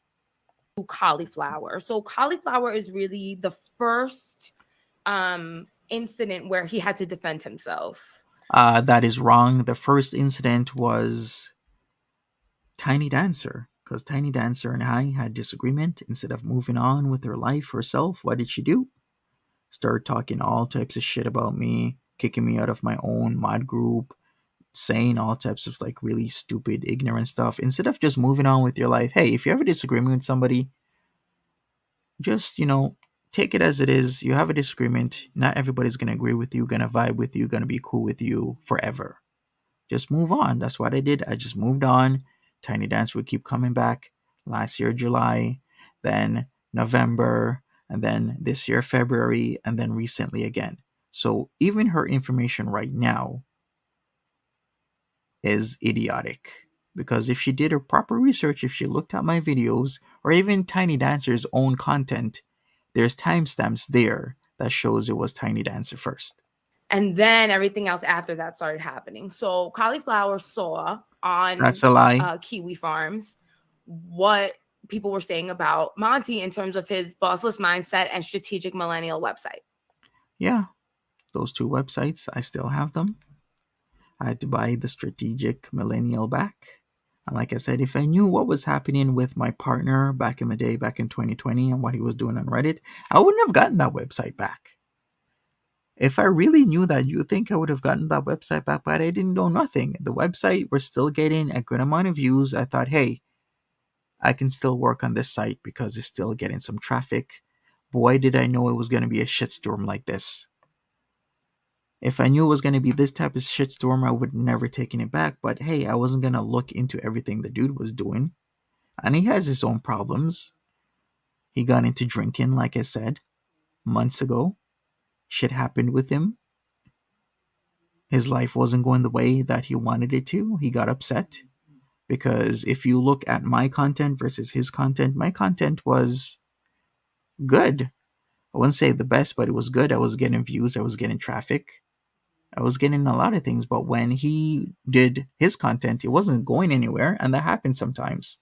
Cauliflower. So Cauliflower is really the first incident where he had to defend himself. That is wrong. The first incident was Tiny Dancer, because Tiny Dancer and I had disagreement. Instead of moving on with her life herself, what did she do? Start talking all types of shit about me, kicking me out of my own mod group, saying all types of like really stupid, ignorant stuff. Instead of just moving on with your life, hey, if you have a disagreement with somebody, just, take it as it is. You have a disagreement. Not everybody's going to agree with you, going to vibe with you, going to be cool with you forever. Just move on. That's what I did. I just moved on. Tiny Dance would keep coming back. Last year, July, then November, and then this year, February, and then recently again. So even her information right now is idiotic. Because if she did her proper research, if she looked at my videos, or even Tiny Dancer's own content, there's timestamps there that shows it was Tiny Dancer first. And then everything else after that started happening. So Cauliflower saw on That's a lie. Kiwi Farms what people were saying about Monty in terms of his bossless mindset and strategic millennial website. Yeah, those two websites, I still have them. I had to buy the strategic millennial back. And like I said, if I knew what was happening with my partner back in the day, back in 2020, and what he was doing on Reddit, I wouldn't have gotten that website back. If I really knew that, you think I would have gotten that website back, but I didn't know nothing. The website was still getting a good amount of views. I thought, hey, I can still work on this site because it's still getting some traffic. Boy, did I know it was going to be a shitstorm like this. If I knew it was going to be this type of shitstorm, I would never taken it back. But hey, I wasn't going to look into everything the dude was doing. And he has his own problems. He got into drinking, like I said, months ago. Shit happened with him. His life wasn't going the way that he wanted it to. He got upset. Because if you look at my content versus his content, my content was good. I wouldn't say the best, but it was good. I was getting views. I was getting traffic. I was getting a lot of things. But when he did his content, it wasn't going anywhere. And that happens sometimes.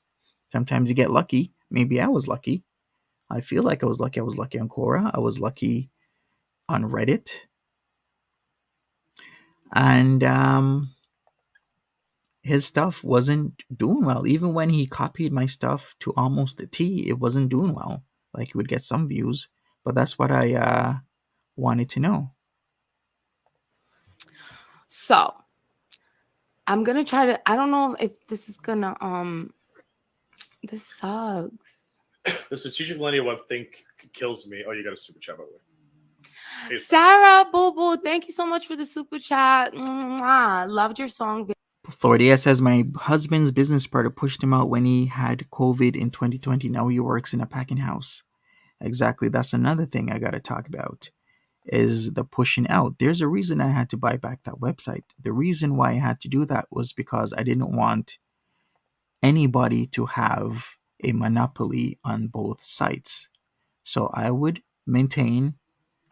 Sometimes you get lucky. Maybe I was lucky. I feel like I was lucky. I was lucky on Quora. I was lucky on Reddit. And his stuff wasn't doing well. Even when he copied my stuff to almost the T, it wasn't doing well. Like, he would get some views. But that's what I wanted to know. So I'm gonna try to. I don't know if this is gonna. This sucks. The strategic millennial web thing kills me. Oh, you got a super chat, by the way. Hey, Sarah Boo Boo, thank you so much for the super chat. Mwah. Loved your song. Florida says my husband's business partner pushed him out when he had COVID in 2020. Now he works in a packing house. Exactly. That's another thing I got to talk about, is the pushing out. There's a reason I had to buy back that website. The reason why I had to do that was because I didn't want anybody to have a monopoly on both sites. So I would maintain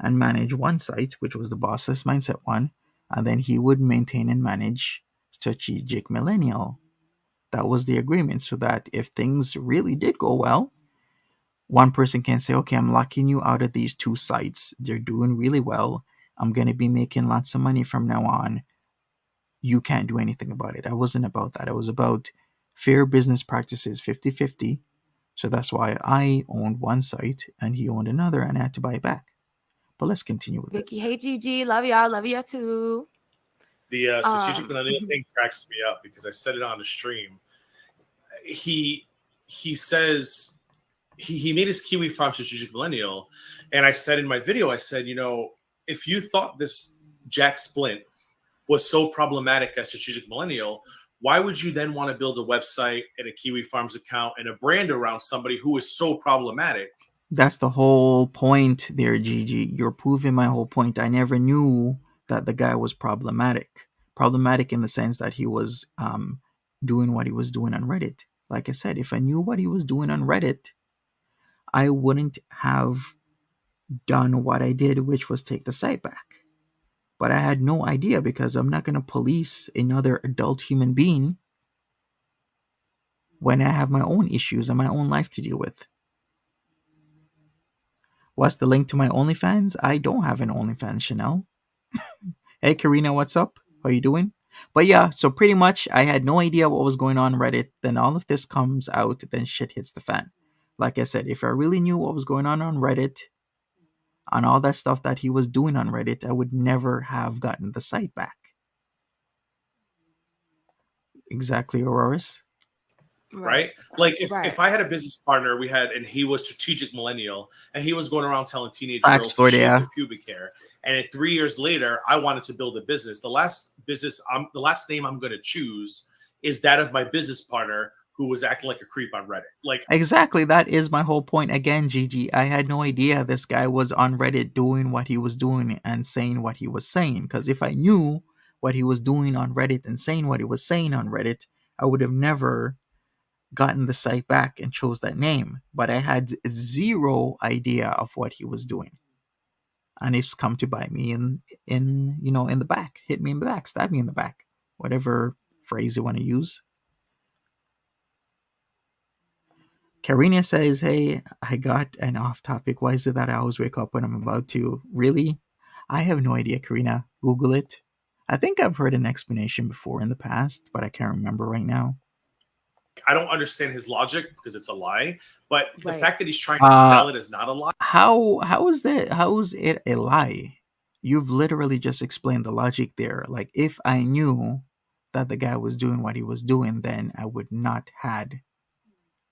and manage one site, which was the Bossless Mindset one, and then he would maintain and manage Strategic Millennial. That was the agreement, so that if things really did go well, one person can say, okay, I'm locking you out of these two sites. They're doing really well. I'm going to be making lots of money from now on. You can't do anything about it. I wasn't about that. I was about fair business practices, 50-50. So that's why I owned one site and he owned another, and I had to buy it back. But let's continue with Vicky, this. hey Gigi, love y'all. Love you too. The strategic millennial thing cracks me up because I said it on the stream. He says he made his Kiwi Farm strategic millennial, and I said in my video, I said, if you thought this Jack Splint was so problematic as strategic millennial, why would you then want to build a website and a Kiwi Farms account and a brand around somebody who is so problematic? That's the whole point there, Gigi. You're proving my whole point. I never knew that the guy was problematic. Problematic in the sense that he was doing what he was doing on Reddit. Like I said, if I knew what he was doing on Reddit, I wouldn't have done what I did, which was take the site back. But I had no idea, because I'm not going to police another adult human being when I have my own issues and my own life to deal with. What's the link to my OnlyFans? I don't have an OnlyFans, Chanel. Hey, Karina, what's up? How you doing? But yeah, so pretty much I had no idea what was going on Reddit. Then all of this comes out, then shit hits the fan. Like I said, if I really knew what was going on Reddit, on all that stuff that he was doing on Reddit, I would never have gotten the site back. Exactly, Auroras. Right? Like if I had a business partner, and he was strategic millennial, and he was going around telling teenage girls to shave their pubic hair, and 3 years later, I wanted to build a business. The last name I'm going to choose is that of my business partner who was acting like a creep on Reddit. Like, exactly, that is my whole point. Again, Gigi, I had no idea this guy was on Reddit doing what he was doing and saying what he was saying. Because if I knew what he was doing on Reddit and saying what he was saying on Reddit, I would have never gotten the site back and chose that name. But I had zero idea of what he was doing, and it's come to bite me in the back, hit me in the back, stab me in the back, whatever phrase you want to use. Karina says, hey, I got an off topic. Why is it that I always wake up when I'm about to? Really? I have no idea, Karina. Google it. I think I've heard an explanation before in the past, but I can't remember right now. I don't understand his logic because it's a lie, but the fact that he's trying to sell it is not a lie. How is that? How is it a lie? You've literally just explained the logic there. Like, if I knew that the guy was doing what he was doing, then I would not had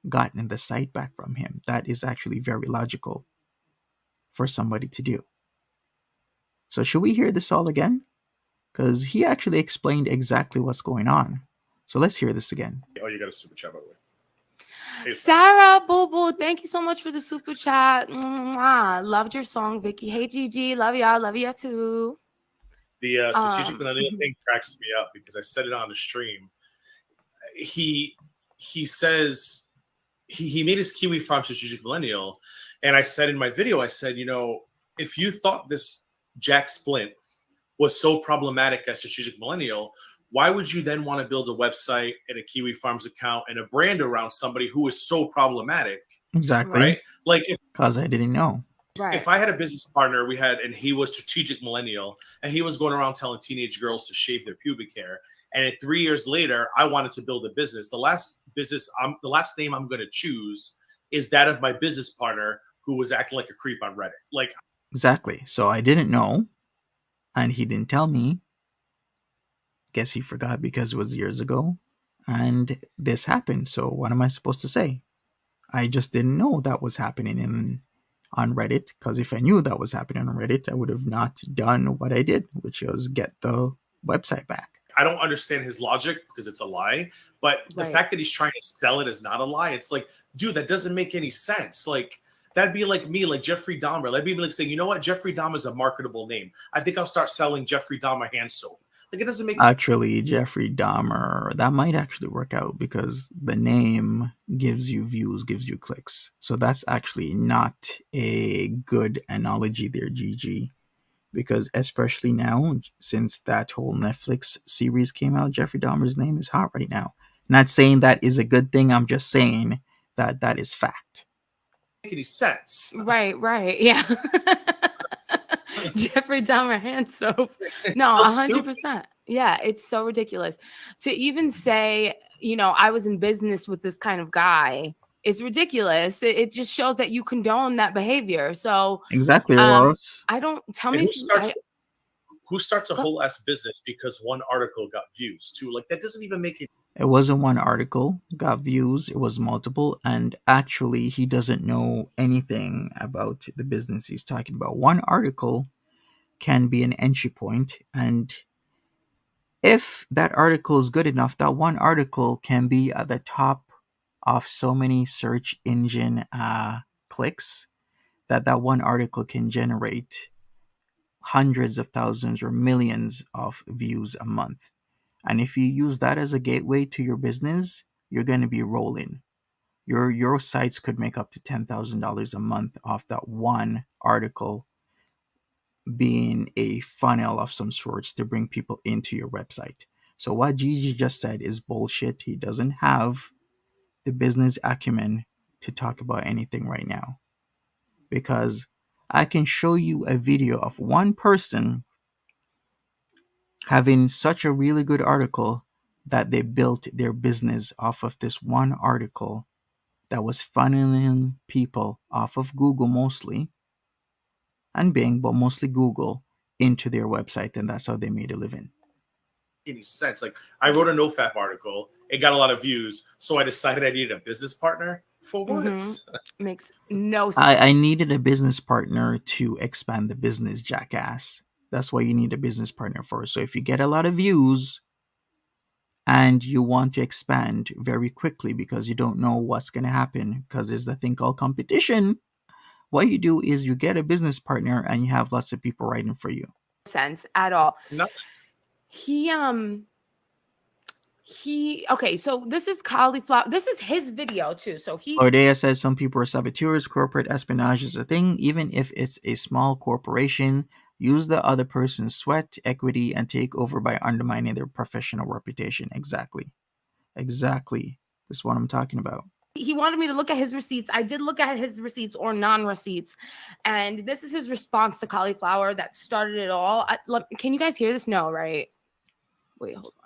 gotten the site back from him. That is actually very logical for somebody to do. So should we hear this all again? Because he actually explained exactly what's going on. So let's hear this again. Oh, you got a super chat, by the way. Hey, Sarah Boo Boo, thank you so much for the super chat. Mwah. Loved your song, Vicky. Hey Gigi, love y'all. Love you too. The strategic millennial thing cracks me up because I said it on the stream. He says he made his Kiwi Farm strategic millennial, and I said in my video, I said, you know, if you thought this Jack Splint was so problematic as strategic millennial, why would you then want to build a website and a Kiwi Farms account and a brand around somebody who is so problematic? Exactly. Right? Like, because I didn't know. Right. If I had a business partner, and he was strategic millennial, and he was going around telling teenage girls to shave their pubic hair, and 3 years later, I wanted to build a business. The last name I'm going to choose is that of my business partner who was acting like a creep on Reddit. Like, exactly. So I didn't know, and he didn't tell me. Guess he forgot because it was years ago, and this happened. So what am I supposed to say? I just didn't know that was happening on Reddit, because if I knew that was happening on Reddit, I would have not done what I did, which was get the website back. I don't understand his logic because it's a lie, but the fact that he's trying to sell it is not a lie. It's like, dude, that doesn't make any sense. Like, that'd be like me, like Jeffrey Dahmer. That'd be like saying, you know what, Jeffrey Dahmer is a marketable name. I think I'll start selling Jeffrey Dahmer hand soap. Like, it doesn't make actually Jeffrey Dahmer, that might actually work out because the name gives you views, gives you clicks. So that's actually not a good analogy there, Gigi. Because especially now, since that whole Netflix series came out, Jeffrey Dahmer's name is hot right now. Not saying that is a good thing. I'm just saying that that is fact. Make any sense. Right. Yeah. Jeffrey Dahmer hand soap. No, 100%. Yeah, it's so ridiculous. To even say, you know, I was in business with this kind of guy is ridiculous. It just shows that you condone that behavior. So exactly, Ross. I don't tell me who starts a whole ass business because one article got views too. Like, that doesn't even make it. It wasn't one article got views. It was multiple. And actually, he doesn't know anything about the business he's talking about. One article can be an entry point. And if that article is good enough, that one article can be at the top of so many search engine clicks that one article can generate hundreds of thousands or millions of views a month. And if you use that as a gateway to your business, you're going to be rolling. Your sites could make up to $10,000 a month off that one article being a funnel of some sorts to bring people into your website. So what Gigi just said is bullshit. He doesn't have the business acumen to talk about anything right now. Because I can show you a video of one person having such a really good article that they built their business off of this one article that was funneling people off of Google mostly, and Bing, but mostly Google, into their website, and that's how they made a living. Any sense? Like, I wrote a NoFap article, it got a lot of views, so I decided I needed a business partner. For what? Makes no sense. I needed a business partner to expand the business, jackass. That's why you need a business partner for. So if you get a lot of views and you want to expand very quickly because you don't know what's going to happen, because there's a thing called competition, what you do is you get a business partner and you have lots of people writing for you. Sense at all. No. Okay, so this is cauliflower. This is his video too. So Ordea says some people are saboteurs. Corporate espionage is a thing. Even if it's a small corporation, use the other person's sweat, equity, and take over by undermining their professional reputation. Exactly. That's what I'm talking about. He wanted me to look at his receipts. I did look at his receipts or non-receipts. And this is his response to cauliflower that started it all. Can you guys hear this? No, right? Wait, hold on.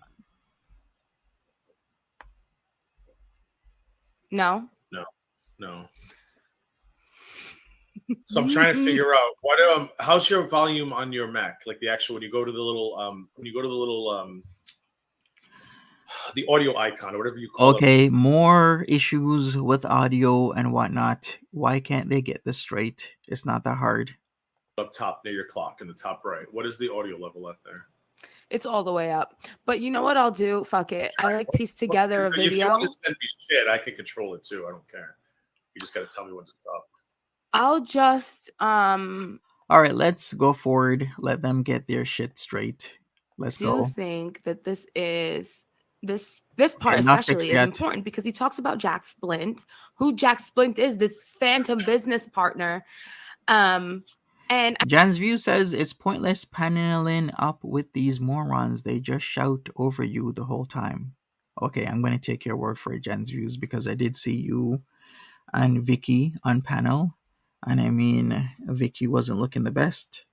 No. So I'm trying to figure out what how's your volume on your Mac? Like the actual when you go to the little the audio icon or whatever you call it. Okay, more issues with audio and whatnot. Why can't they get this straight? It's not that hard. Up top near your clock in the top right. What is the audio level up there? It's all the way up. But you know what I'll do? Fuck it. I like piece together a If you video. want to send me shit, I can control it too. I don't care. You just got to tell me when to stop. I'll just All right, let's go forward. Let them get their shit straight. Let's do go. think that this part Okay, not fixed especially is yet. important because he talks about Jack Splint, who Jack Splint is, this phantom business partner. And Jan's View says it's pointless paneling up with these morons. They just shout over you the whole time. Okay, I'm going to take your word for it, Jan's Views, because I did see you and Vicky on panel. And I mean, Vicky wasn't looking the best.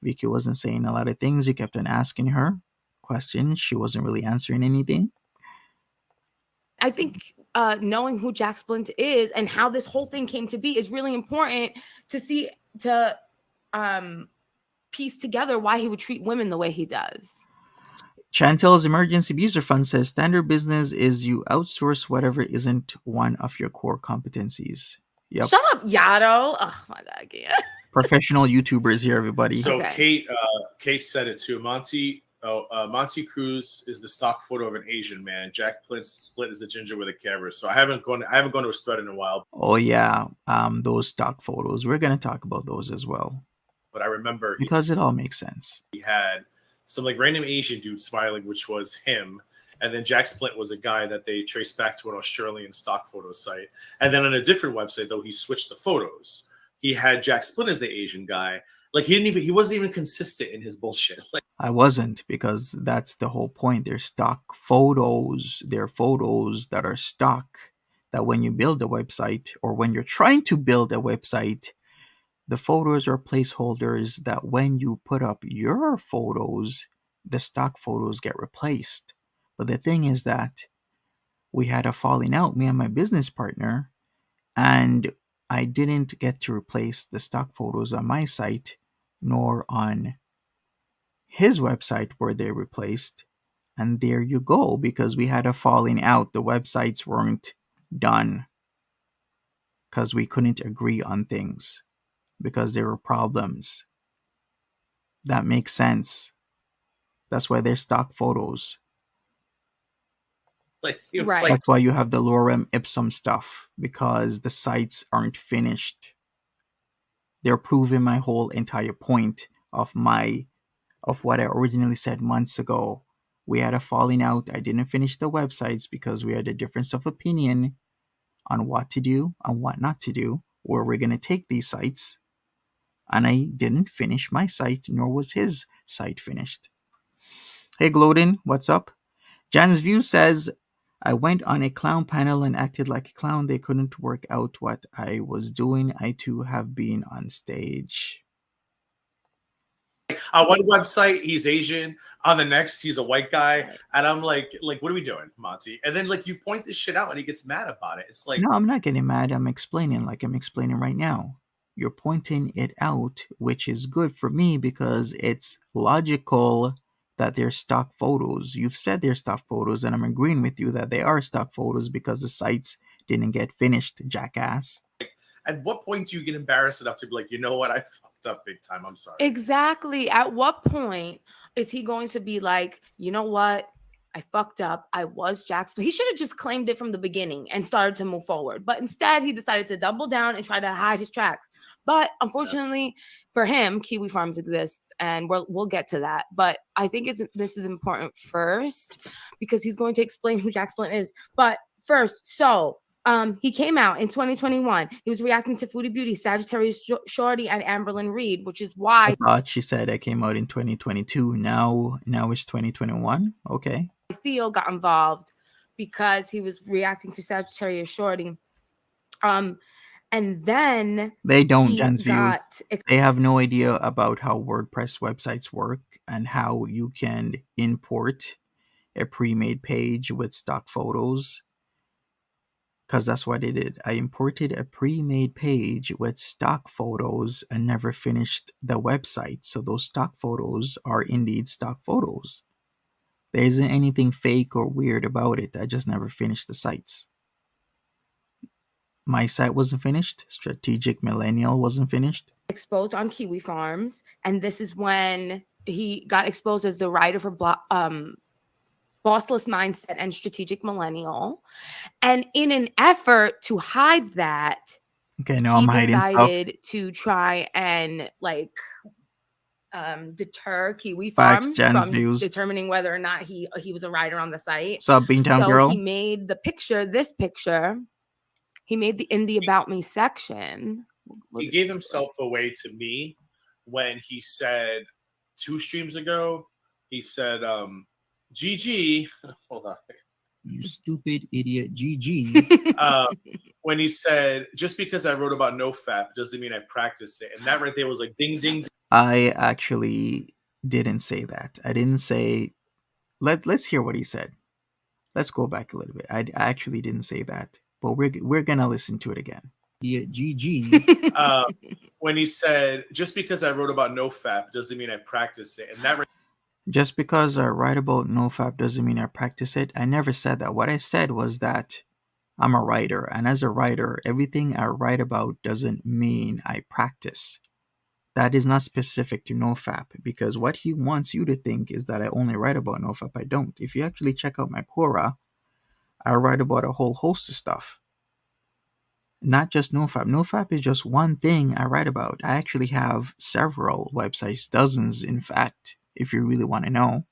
Vicky wasn't saying a lot of things. You kept on asking her questions. She wasn't really answering anything. I think knowing who Jack Splint is and how this whole thing came to be is really important to piece together why he would treat women the way he does. Chantel's Emergency Abuser Fund says standard business is you outsource whatever isn't one of your core competencies. Yep. Shut up, Yato. Oh my god, again. Professional YouTubers here, everybody. So Okay. Kate said it too. Monty Cruz is the stock photo of an Asian man. Jack Splint is the ginger with a camera. So I haven't gone to his thread in a while. Oh yeah, those stock photos. We're gonna talk about those as well But I remember because it all makes sense. he had some like random Asian dude smiling, which was him. And then Jack Splint was a guy that they traced back to an Australian stock photo site. And then on a different website, though, he switched the photos. He had Jack Splint as the Asian guy. Like he wasn't even consistent in his bullshit. Like, I wasn't, because that's the whole point. They're stock photos. They're photos that are stock, that when you build a website or when you're trying to build a website, the photos are placeholders that when you put up your photos, the stock photos get replaced. But the thing is that we had a falling out, me and my business partner, and I didn't get to replace the stock photos on my site nor on his website where they replaced. And there you go, because we had a falling out. The websites weren't done because we couldn't agree on things, because there were problems. That makes sense. That's why they're stock photos. he was Right. like, That's why you have the lorem ipsum stuff, because the sites aren't finished. They're proving my whole entire point of what I originally said months ago. We had a falling out. I didn't finish the websites because we had a difference of opinion on what to do and what not to do, where we're going to take these sites. And I didn't finish my site, nor was his site finished. Hey, Glodin, what's up? Jan's View says, I went on a clown panel and acted like a clown. They couldn't work out what I was doing. I too have been on stage. on one website he's Asian, on the next he's a white guy, and I'm like, what are we doing, Monty? And then like you point this shit out, and he gets mad about it. It's like, No, I'm not getting mad. I'm explaining like I'm explaining right now. You're pointing it out, which is good for me because it's logical that they're stock photos. You've said they're stock photos, and I'm agreeing with you that they are stock photos because the sites didn't get finished, jackass. at what point do you get embarrassed enough to be like, you know what, I fucked up big time, I'm sorry. Exactly. At what point is he going to be like, you know what? I fucked up. I was Jack's. He should have just claimed it from the beginning and started to move forward. But instead, he decided to double down and try to hide his tracks. But unfortunately for him, Kiwi Farms exists, and we'll get to that. But I think this is important first because he's going to explain who Jack Splint is. But first, he came out in 2021. He was reacting to Foodie Beauty, Sagittarius Shorty, and Amberlyn Reed, which is why I thought she said I came out in 2022. Now it's 2021. Okay. Theo got involved because he was reacting to Sagittarius Shorty. And then they don't, he Jan's Views. got They have no idea about how WordPress websites work and how you can import a pre-made page with stock photos. Because that's what I did. I imported a pre-made page with stock photos and never finished the website. So those stock photos are indeed stock photos. There isn't anything fake or weird about it. I just never finished the sites. My site wasn't finished. Strategic Millennial wasn't finished. Exposed on Kiwi Farms, and this is when he got exposed as the writer for Bossless Mindset and Strategic Millennial. And in an effort to hide that, Okay, now I'm he hiding stuff. decided to try and deter Kiwi Facts, Farms Jan's from views. determining whether or not he was a writer on the site. What's up, Beantown So Girl? he made this picture. He made in the About Me section. He gave himself away to me when he said 2 streams ago, he said, GG. Hold on. You stupid idiot, GG. When he said, just because I wrote about NoFap doesn't mean I practice it. And that right there was like ding, ding, ding. I actually didn't say that. I didn't say. Let's hear what he said. Let's go back a little bit. I actually didn't say that, but we're gonna listen to it again. Yeah, GG. When he said, just because I wrote about NoFap doesn't mean I practice it. And that right Just because I write about NoFap doesn't mean I practice it. I never said that. What I said was that I'm a writer, and as a writer, everything I write about doesn't mean I practice. That is not specific to NoFap, because what he wants you to think is that I only write about NoFap. I don't. If you actually check out my Quora, I write about a whole host of stuff. Not just NoFap. NoFap is just one thing I write about. I actually have several websites, dozens in fact, if you really want to know.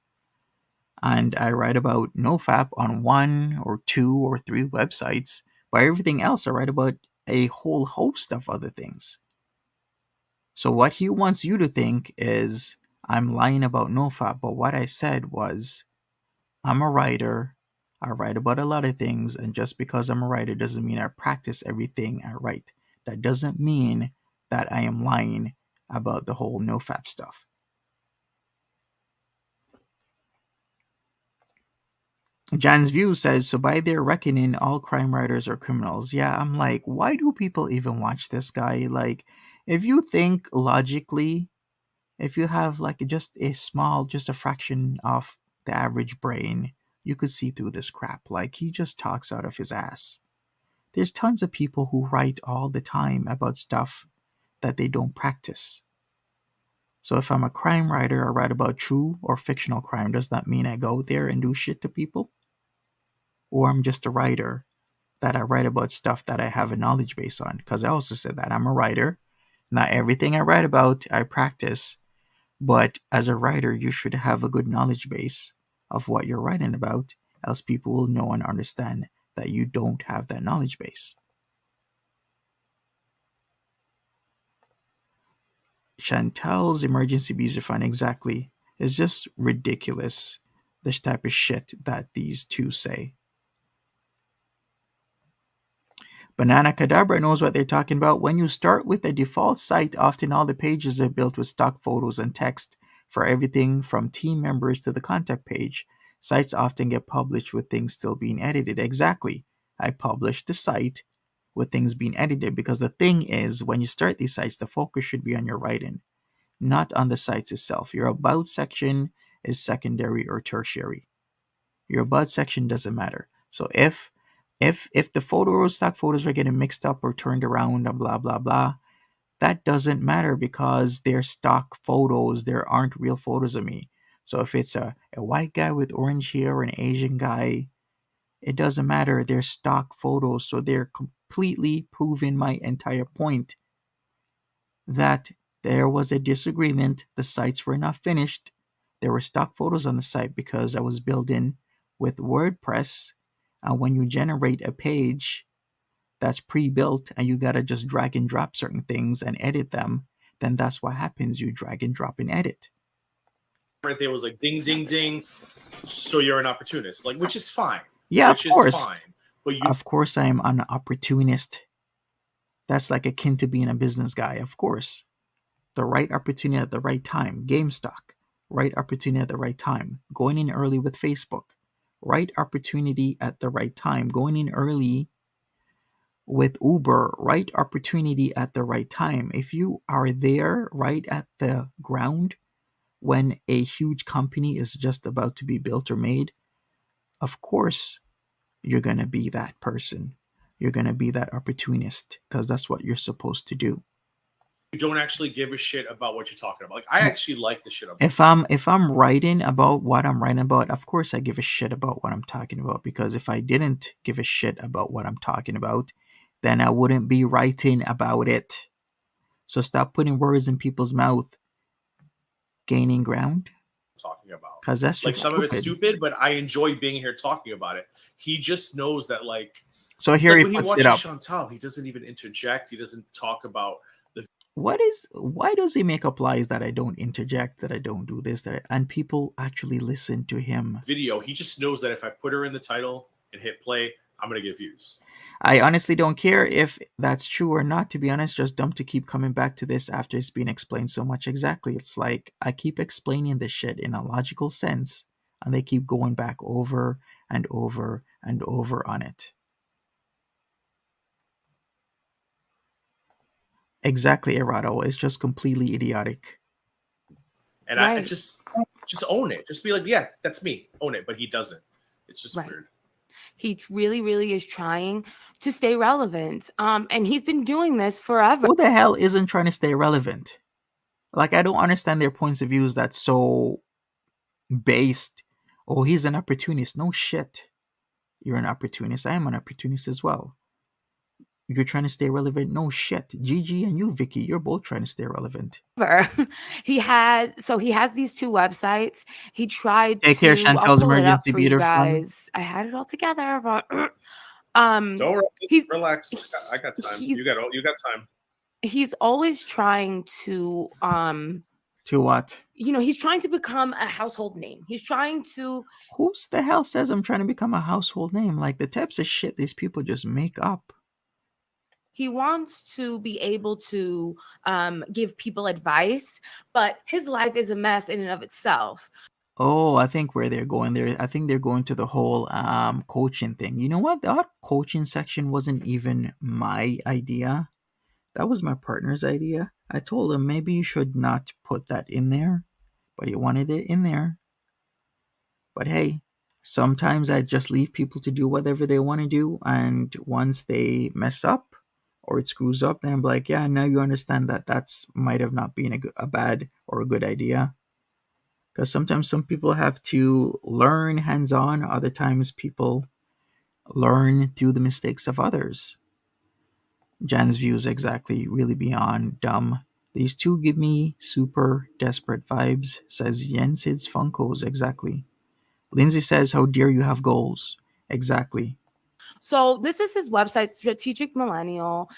And I write about NoFap on 1 or 2 or 3 websites. But everything else, I write about a whole host of other things. So what he wants you to think is I'm lying about NoFap. But what I said was I'm a writer. I write about a lot of things. And just because I'm a writer doesn't mean I practice everything I write. That doesn't mean that I am lying about the whole NoFap stuff. Jan's View says, so by their reckoning, all crime writers are criminals. Yeah, I'm like, why do people even watch this guy? Like, if you think logically, if you have like just a fraction of the average brain, you could see through this crap. Like, he just talks out of his ass. There's tons of people who write all the time about stuff that they don't practice. So if I'm a crime writer, I write about true or fictional crime. Does that mean I go there and do shit to people? Or I'm just a writer that I write about stuff that I have a knowledge base on? Because I also said that I'm a writer. Not everything I write about I practice, but as a writer, you should have a good knowledge base of what you're writing about, else people will know and understand that you don't have that knowledge base. Chantel's emergency bees fund, exactly. It's just ridiculous, this type of shit that these two say. Banana Cadabra knows what they're talking about. When you start with a default site, often all the pages are built with stock photos and text for everything from team members to the contact page. Sites often get published with things still being edited. Exactly. I published the site with things being edited because the thing is, when you start these sites, the focus should be on your writing, not on the sites itself. Your about section is secondary or tertiary. Your about section doesn't matter. So if the stock photos are getting mixed up or turned around and blah blah blah, that doesn't matter because they're stock photos. There aren't real photos of me. So if it's a white guy with orange hair or an Asian guy, it doesn't matter. They're stock photos. So they're completely proving my entire point that there was a disagreement. The sites were not finished. There were stock photos on the site because I was building with WordPress. And when you generate a page that's pre-built and you gotta just drag and drop certain things and edit them, then that's what happens. You drag and drop and edit. right there was like ding, ding, ding. So you're an opportunist, like, which is fine. Yeah, which of course. Is fine. But you, of course, I am an opportunist. That's like akin to being a business guy, of course. The right opportunity at the right time. GameStop. Right opportunity at the right time. Going in early with Facebook. Right opportunity at the right time. Going in early with Uber. Right opportunity at the right time. If you are there right at the ground when a huge company is just about to be built or made, of course you're going to be that person. You're going to be that opportunist because that's what you're supposed to do. You don't actually give a shit about what you're talking about. Like, I actually like the shit. If I'm writing about what I'm writing about, of course I give a shit about what I'm talking about, because if I didn't give a shit about what I'm talking about, then I wouldn't be writing about it. So stop putting words in people's mouth. Gaining ground, Talking about, because that's like, just some stupid. of it's stupid, but I enjoy being here talking about it. He just knows that, like, So here like he when he puts watches it up. Chantal, he doesn't even interject. He doesn't talk about the Why does he make up lies that I don't interject, that I don't do this, and people actually listen to him? video. He just knows that if I put her in the title and hit play, I'm gonna get views. I honestly don't care if that's true or not, to be honest. Just dumb to keep coming back to this after it's been explained so much. Exactly. It's like I keep explaining this shit in a logical sense, and they keep going back over and over and over on it. Exactly, Errato. It's just completely idiotic. And I just own it. Just be like, yeah, that's me. Own it. But he doesn't. It's just weird. He really, really is trying to stay relevant. And he's been doing this forever. Who the hell isn't trying to stay relevant? Like, I don't understand their points of views that's so based. Oh, he's an opportunist. No shit. You're an opportunist. I am an opportunist as well. You're trying to stay relevant? No shit. Gigi and you, Vicky, you're both trying to stay relevant. He has these two websites. He tried Take to care, Chantel's emergency beater guys. I had it all together, but don't relax. I got time. You got time. He's always trying to what? You know, he's trying to become a household name. He's trying to. Who's the hell says I'm trying to become a household name? Like, the types of shit these people just make up. He wants to be able to give people advice, but his life is a mess in and of itself. Oh, I think where they're going there, I think they're going to the whole coaching thing. You know what? That coaching section wasn't even my idea. That was my partner's idea. I told him maybe you should not put that in there, but he wanted it in there. But hey, sometimes I just leave people to do whatever they want to do, and once they mess up or it screws up, then I'm like, yeah, now you understand that that's might have not been a bad or a good idea. Because sometimes some people have to learn hands-on, other times people learn through the mistakes of others. Jan's view is exactly really beyond dumb. These two give me super desperate vibes, says Yensid's Funkos. Exactly. Lindsay says, how dare you have goals? Exactly. So this is his website, Strategic Millennial.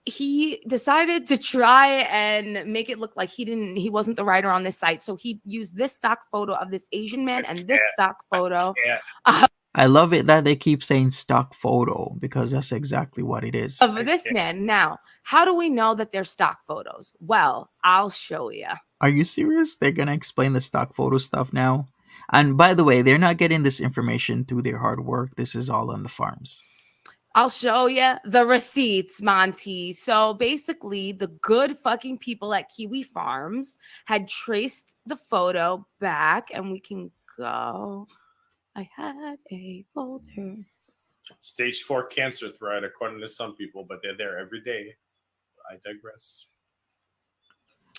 He decided to try and make it look like he wasn't the writer on this site. So he used this stock photo of this Asian man and this stock photo. I love it that they keep saying stock photo, because that's exactly what it is. Of this man. Now, how do we know that they're stock photos? Well, I'll show you. Are you serious? They're going to explain the stock photo stuff now? And by the way, they're not getting this information through their hard work. This is all on the farms. I'll show you the receipts, Monty. So basically, the good fucking people at Kiwi Farms had traced the photo back, and we can go. I had a folder. Stage 4 cancer threat, according to some people, but they're there every day. I digress.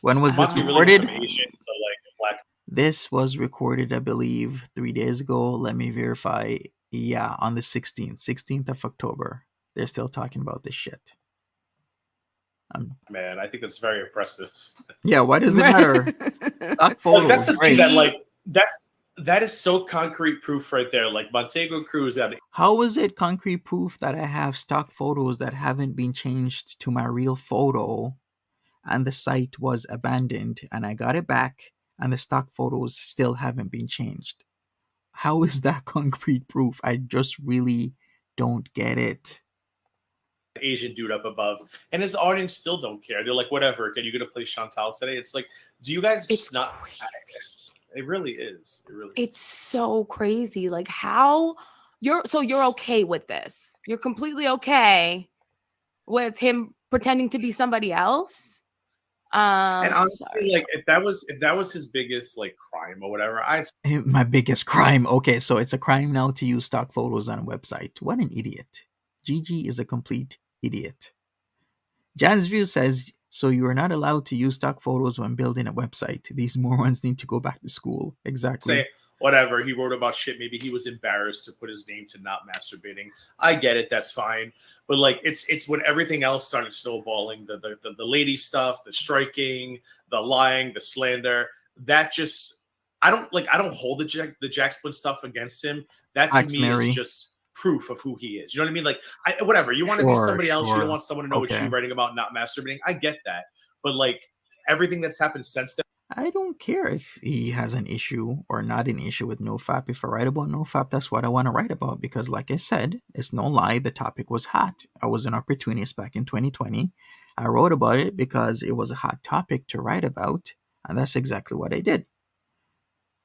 When was this recorded? Really Asian, so like black. This was recorded, I believe, 3 days ago. Let me verify. Yeah, on the 16th of October. They're still talking about this shit. Man, I think that's very impressive. Yeah, why does it matter? Stock photos, that's the right? thing that is so concrete proof right there. Like Montego Cruz had. How is it concrete proof that I have stock photos that haven't been changed to my real photo, and the site was abandoned, and I got it back, and the stock photos still haven't been changed? How is that concrete proof? I just really don't get it. Asian dude up above, and his audience still don't care. They're like, whatever. Are you gonna play Chantal today? It's like, do you guys just not? It really is. It really. It's so crazy. Like how you're okay with this? You're completely okay with him pretending to be somebody else? And honestly, Sorry. like if that was his biggest like crime or whatever, My biggest crime. Okay, so it's a crime now to use stock photos on a website. What an idiot. Gigi is a complete idiot. Jan's View says, so you are not allowed to use stock photos when building a website. These morons need to go back to school. Exactly. say whatever he wrote about shit. Maybe he was embarrassed to put his name to not masturbating. I get it. That's fine. But like it's when everything else started snowballing, the lady stuff, the striking, the lying, the slander. That just I don't hold the Jack Splint stuff against him. That to Thanks, me Mary. is just proof of who he is. You know what I mean? Like whatever. You want to be Sure, somebody else. You sure. don't want someone to know what Okay. you're writing about not masturbating. I get that. But like everything that's happened since then. I don't care if he has an issue or not an issue with NoFap. If I write about NoFap, that's what I want to write about because, like I said, it's no lie, the topic was hot. I was an opportunist back in 2020. I wrote about it because it was a hot topic to write about, and that's exactly what I did.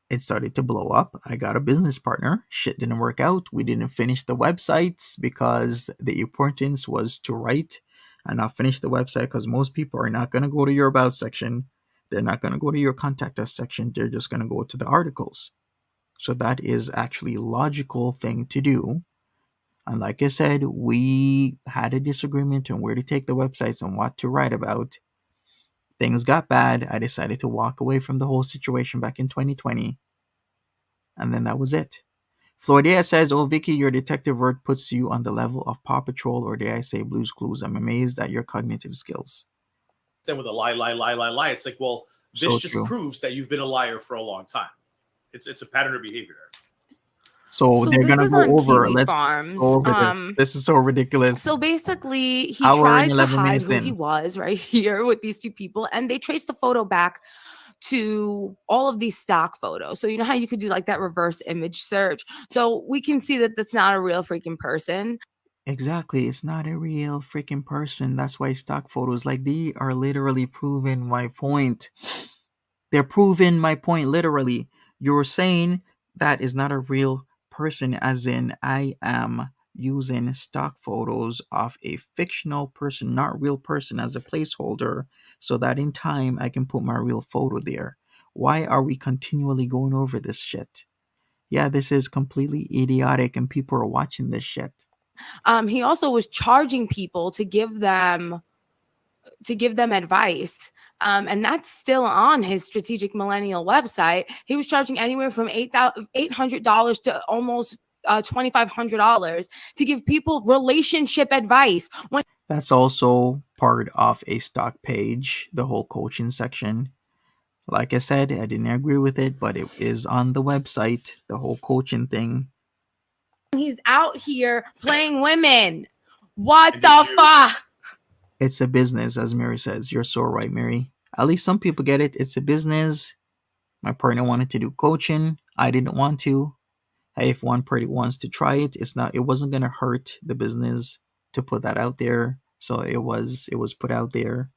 It started to blow up. I got a business partner. Shit didn't work out. We didn't finish the websites because the importance was to write and not finish the website because most people are not going to go to your about section. They're not going to go to your contact us section. They're just going to go to the articles. So that is actually a logical thing to do. And like I said, we had a disagreement on where to take the websites and what to write about. Things got bad. I decided to walk away from the whole situation back in 2020. And then that was it. Florida says, oh, Vicky, your detective work puts you on the level of Paw Patrol or dare I say Blue's Clues. I'm amazed at your cognitive skills. With a lie. It's like, well, this So just true. proves that you've been a liar for a long time. It's a pattern of behavior. So they're this gonna is go on over. Kiwi Let's Farms. go over this. This is so ridiculous. So basically, he Hour and tried to 11 hide minutes who in. he was right here with these two people, and they traced the photo back to all of these stock photos. So you know how you could do like that reverse image search. So we can see that that's not a real freaking person. Exactly. It's not a real freaking person. That's why stock photos, like, they are literally proving my point. They're proving my point literally. You're saying that is not a real person, as in I am using stock photos of a fictional person, not real person, as a placeholder so that in time I can put my real photo there. Why are we continually going over this shit? Yeah, this is completely idiotic and people are watching this shit. He also was charging people to give them advice. And that's still on his Strategic Millennial website. He was charging anywhere from $800 to almost $2,500 to give people relationship advice. That's also part of a stock page, the whole coaching section. Like I said, I didn't agree with it, but it is on the website, the whole coaching thing. He's out here playing women. What the fuck? It's a business, as Mary says. You're so right, Mary. At least some people get it. It's a business. My partner wanted to do coaching. I didn't want to. If one party wants to try it, it wasn't gonna hurt the business to put that out there. So it was put out there.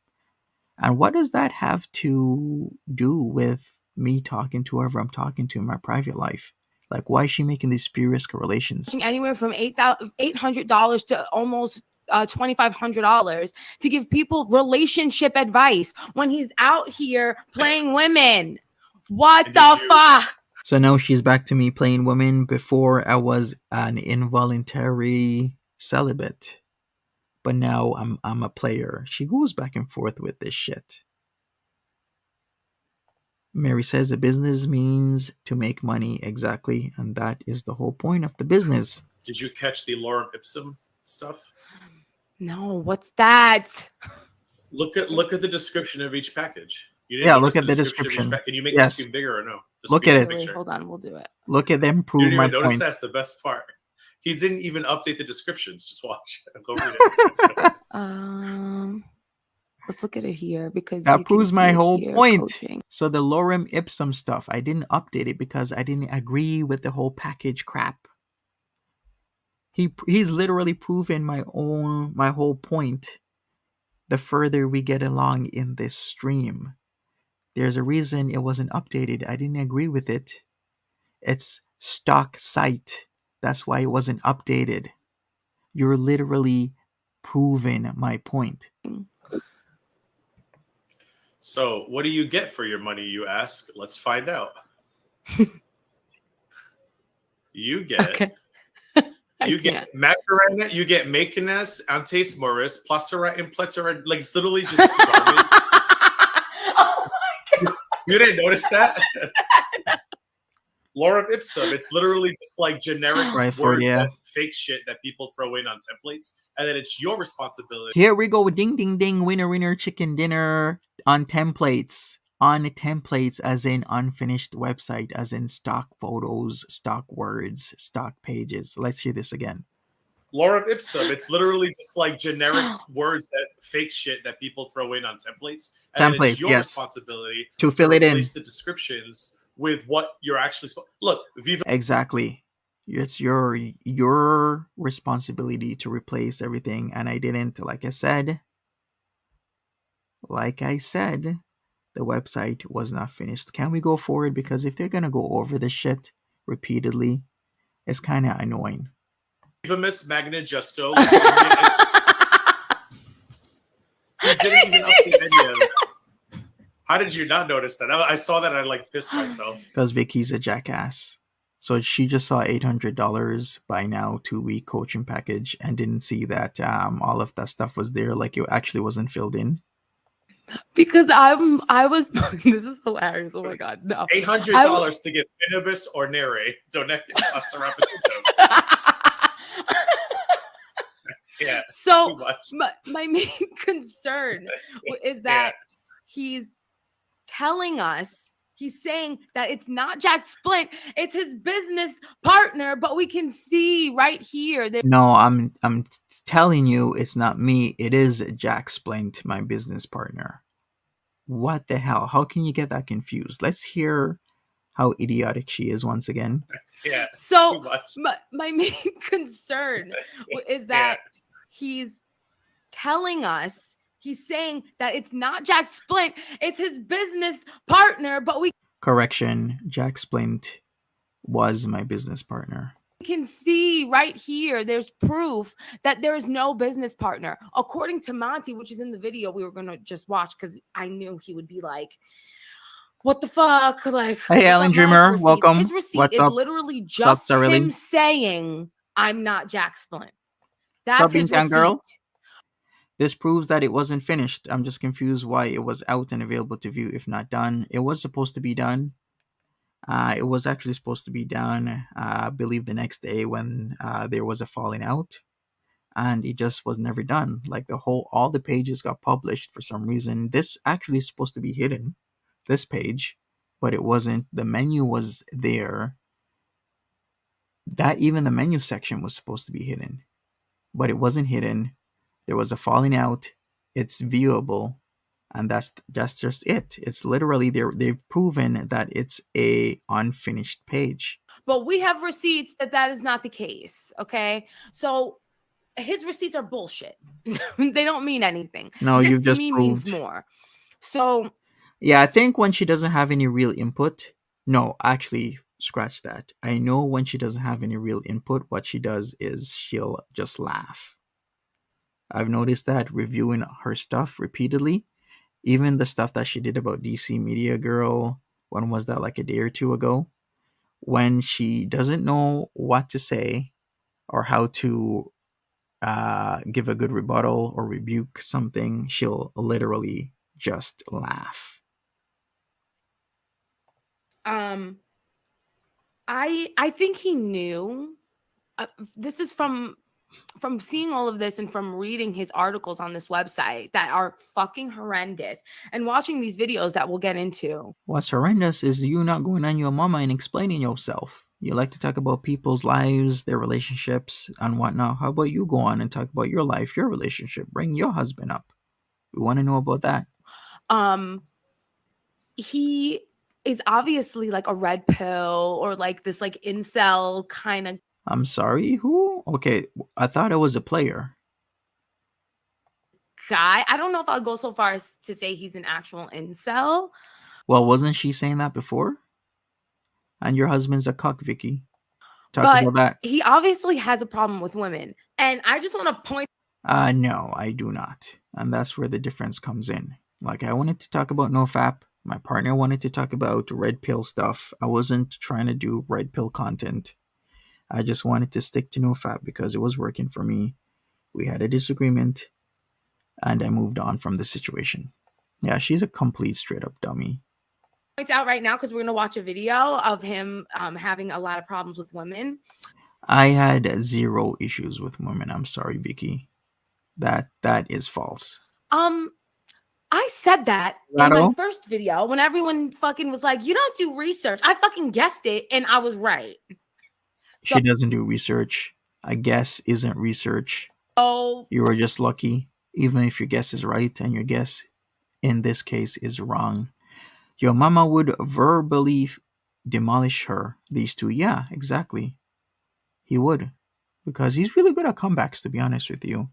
And what does that have to do with me talking to whoever I'm talking to in my private life? Like, why is she making these spurious correlations? Anywhere from $800 to almost $2,500 to give people relationship advice when he's out here playing women. What the fuck? So now she's back to me playing women. Before I was an involuntary celibate, but now I'm a player. She goes back and forth with this shit. Mary says the business means to make money, exactly, and that is the whole point of the business. Did you catch the lorem ipsum stuff? No, what's that? Look at the description of each package. Yeah, look at the description. Can you make Yes. this bigger or no? Just Look be at a it. picture. Hold on, we'll do it. Look at them You prove didn't my even notice point. that's the best part. He didn't even update the descriptions. Just watch. Go read it. Let's look at it here because That you can proves see my it whole here, point. coaching. So the lorem ipsum stuff, I didn't update it because I didn't agree with the whole package crap. He's literally proven my whole point. The further we get along in this stream, there's a reason it wasn't updated. I didn't agree with it. It's stock site. That's why it wasn't updated. You're literally proving my point. So, what do you get for your money, you ask? Let's find out. You get Okay. you get macarena, you get mayonnaise, antes moris, placera, and pletera. Like, it's literally just garbage. Oh my God. You didn't notice that? Lorem ipsum. It's literally just like generic Right, words yeah. that fake shit that people throw in on templates, and then it's your responsibility. Here we go. Ding, ding, ding. Winner, winner, chicken dinner on templates. On templates, as in unfinished website, as in stock photos, stock words, stock pages. Let's hear this again. Lorem ipsum. It's literally just like generic words that fake shit that people throw in on templates, and then it's Templates, your yes. responsibility To fill it in. replace the descriptions with what you're actually supposed. Look, Viva. Exactly. It's your responsibility to replace everything, and I didn't. Like I said, the website was not finished. Can we go forward? Because if they're gonna go over this shit repeatedly, it's kind of annoying. Vivamus Magna Justo. He didn't even update any of it. How did you not notice that? I saw that and I like pissed myself. Because Vicky's a jackass. So she just saw $800 by now 2-week coaching package and didn't see that all of that stuff was there, like it actually wasn't filled in. Because I was this is hilarious. Oh my God. No. $800 to get Finibus or Nere. Donectic Passerapito. Yeah. So my main concern is that he's telling us, he's saying that it's not Jack Splint, it's his business partner, but we can see right here that No, I'm telling you, it's not me. It is Jack Splint, my business partner. What the hell? How can you get that confused? Let's hear how idiotic she is once again. Yeah. So my main concern is that he's telling us, he's saying that it's not Jack Splint, it's his business partner, but we Correction, Jack Splint was my business partner. can see right here, there's proof that there is no business partner. According to Monty, which is in the video we were going to just watch because I knew he would be like, what the fuck? Like, hey, Alan Dreamer, welcome. His receipt What's is up? literally What's just up, him saying, I'm not Jack Splint. That's his receipt. Girl? This proves that it wasn't finished. I'm just confused why it was out and available to view if not done. It was supposed to be done. It was actually supposed to be done, I believe, the next day when there was a falling out. And it just was never done. Like all the pages got published for some reason. This actually is supposed to be hidden, this page, but it wasn't. The menu was there. Even the menu section was supposed to be hidden, but it wasn't hidden. There was a falling out. It's viewable, and that's just it. It's literally they've proven that it's a unfinished page. But we have receipts that is not the case. Okay, so his receipts are bullshit. They don't mean anything. No, this you've just me proved. means more. So yeah, I think when she doesn't have any real input. No, actually, scratch that. I know when she doesn't have any real input, what she does is she'll just laugh. I've noticed that reviewing her stuff repeatedly, even the stuff that she did about DC Media Girl, when was that, like a day or two ago? When she doesn't know what to say or how to give a good rebuttal or rebuke something, she'll literally just laugh. I think he knew. This is from seeing all of this and from reading his articles on this website that are fucking horrendous and watching these videos that we'll get into. What's horrendous is you not going on your mama and explaining yourself. You like to talk about people's lives, their relationships, and whatnot. How about you go on and talk about your life, your relationship? Bring your husband up. We want to know about that. He is obviously like a red pill or like this like incel kind of. I'm sorry, who? Okay, I thought I was a player. Guy. I don't know if I'll go so far as to say he's an actual incel. Well, wasn't she saying that before? And your husband's a cuck, Vicky. Talk about that. He obviously has a problem with women. And I just want to point. No, I do not. And that's where the difference comes in. Like, I wanted to talk about NoFap. My partner wanted to talk about red pill stuff. I wasn't trying to do red pill content. I just wanted to stick to NoFap because it was working for me. We had a disagreement, and I moved on from the situation. Yeah, she's a complete straight up dummy. It's out right now because we're gonna watch a video of him having a lot of problems with women. I had zero issues with women. I'm sorry, Vicky. That is false. I said that in my first video when everyone fucking was like, "You don't do research." I fucking guessed it, and I was right. She doesn't do research. A guess isn't research. Oh, you were just lucky, even if your guess is right and your guess in this case is wrong. Your mama would verbally demolish her. These two, yeah, exactly. He would, because he's really good at comebacks. To be honest with you,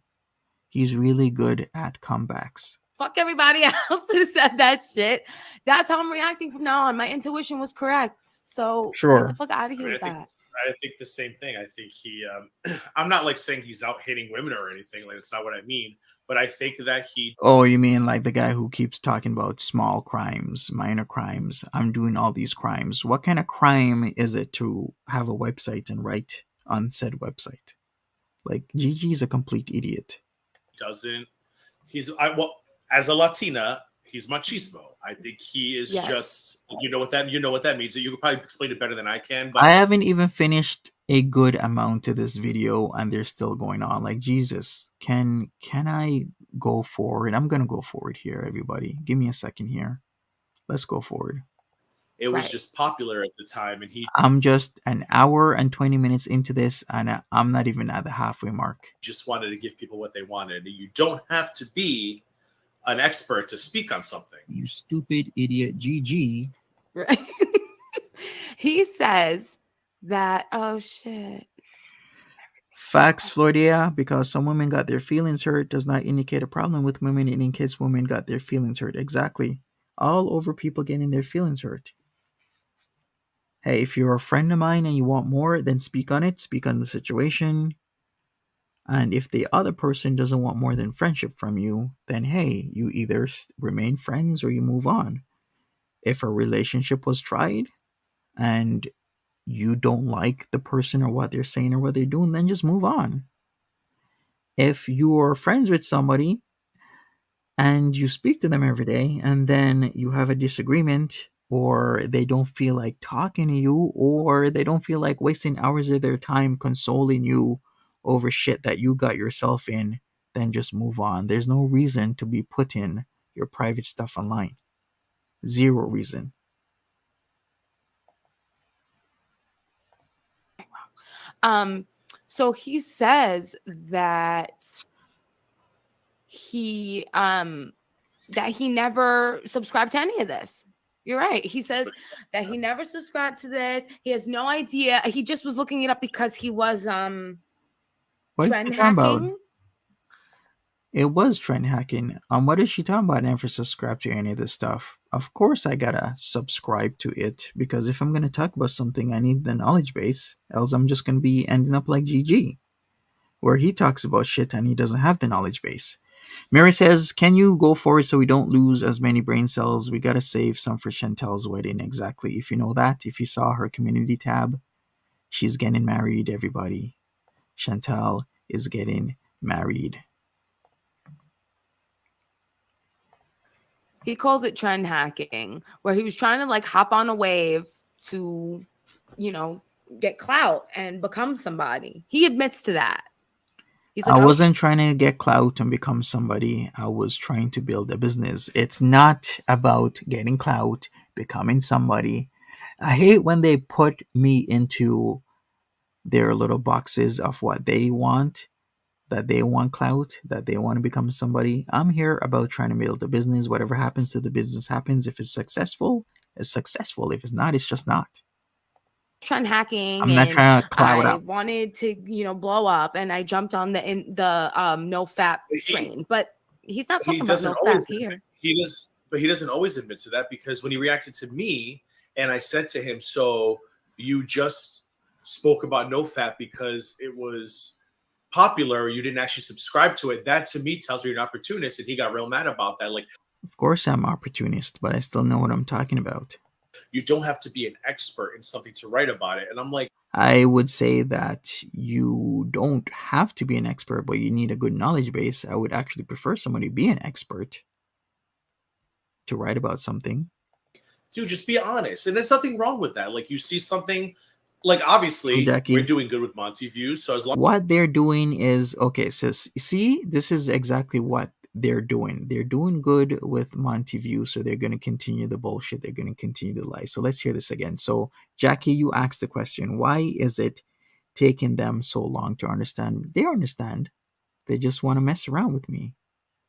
he's really good at comebacks. Fuck everybody else who said that shit. That's how I'm reacting from now on. My intuition was correct. So Sure. get the fuck out of here with that. I think the same thing. I think he, I'm not like saying he's out hitting women or anything. Like, that's not what I mean. But I think that he. Oh, you mean like the guy who keeps talking about small crimes, minor crimes? I'm doing all these crimes. What kind of crime is it to have a website and write on said website? Like, Gigi's a complete idiot. As a Latina, he's machismo. I think he is just, you know what that means. You could probably explain it better than I can. But I haven't even finished a good amount to this video, and they're still going on. Like, Jesus, can I go forward? I'm gonna go forward here, everybody. Give me a second here. Let's go forward. It was just popular at the time, and I'm just an hour and 20 minutes into this, and I'm not even at the halfway mark. Just wanted to give people what they wanted. You don't have to be an expert to speak on something. You stupid idiot, GG. Right. He says that, oh shit. Facts, Florida, because some women got their feelings hurt does not indicate a problem with women. It indicates women got their feelings hurt. Exactly. All over people getting their feelings hurt. Hey, if you're a friend of mine and you want more, then speak on it. Speak on the situation. And if the other person doesn't want more than friendship from you, then hey, you either remain friends or you move on. If a relationship was tried and you don't like the person or what they're saying or what they're doing, then just move on. If you're friends with somebody and you speak to them every day and then you have a disagreement, or they don't feel like talking to you, or they don't feel like wasting hours of their time consoling you over shit that you got yourself in, then just move on. There's no reason to be putting your private stuff online. Zero reason. So he says that he never subscribed to any of this. You're right. He says that he never subscribed to this. He has no idea. He just was looking it up because he was trend hacking. It was trend hacking. What is she talking about? I never subscribe to any of this stuff. Of course I gotta subscribe to it, because if I'm gonna talk about something, I need the knowledge base. Else I'm just gonna be ending up like GG, where he talks about shit and he doesn't have the knowledge base. Mary says, can you go forward so we don't lose as many brain cells? We gotta save some for Chantel's wedding. Exactly. If you know that, if you saw her community tab, she's getting married, everybody. Chantel is getting married. He calls it trend hacking, where he was trying to like hop on a wave to, get clout and become somebody. He admits to that. He's like, I wasn't trying to get clout and become somebody. I was trying to build a business. It's not about getting clout, becoming somebody. I hate when they put me into their little boxes of what they want, that they want clout, that they want to become somebody. I'm here about trying to build a business. Whatever happens to the business happens. If it's successful, it's successful. If it's not, it's just not. Trend hacking. I'm not trying to cloud I up. wanted to, blow up, and I jumped on the no fap train. But he's not talking about no fap here. But he doesn't always admit to that, because when he reacted to me and I said to him, so you just spoke about no fap because it was popular, you didn't actually subscribe to it. That to me tells me you're an opportunist, and he got real mad about that. Like, Of course, I'm opportunist, but I still know what I'm talking about. You don't have to be an expert in something to write about it. And I'm like, I would say that you don't have to be an expert, but you need a good knowledge base. I would actually prefer somebody be an expert to write about something. dude, just be honest. And there's nothing wrong with that. Like, you see something, like, obviously, Jackie, we're doing good with Monty views. So as long what they're doing is okay. So see, this is exactly what they're doing. They're doing good with Monty View, so they're going to continue the bullshit. They're going to continue the lie. So let's hear this again. So Jackie, you asked the question: why is it taking them so long to understand? They understand. They just want to mess around with me.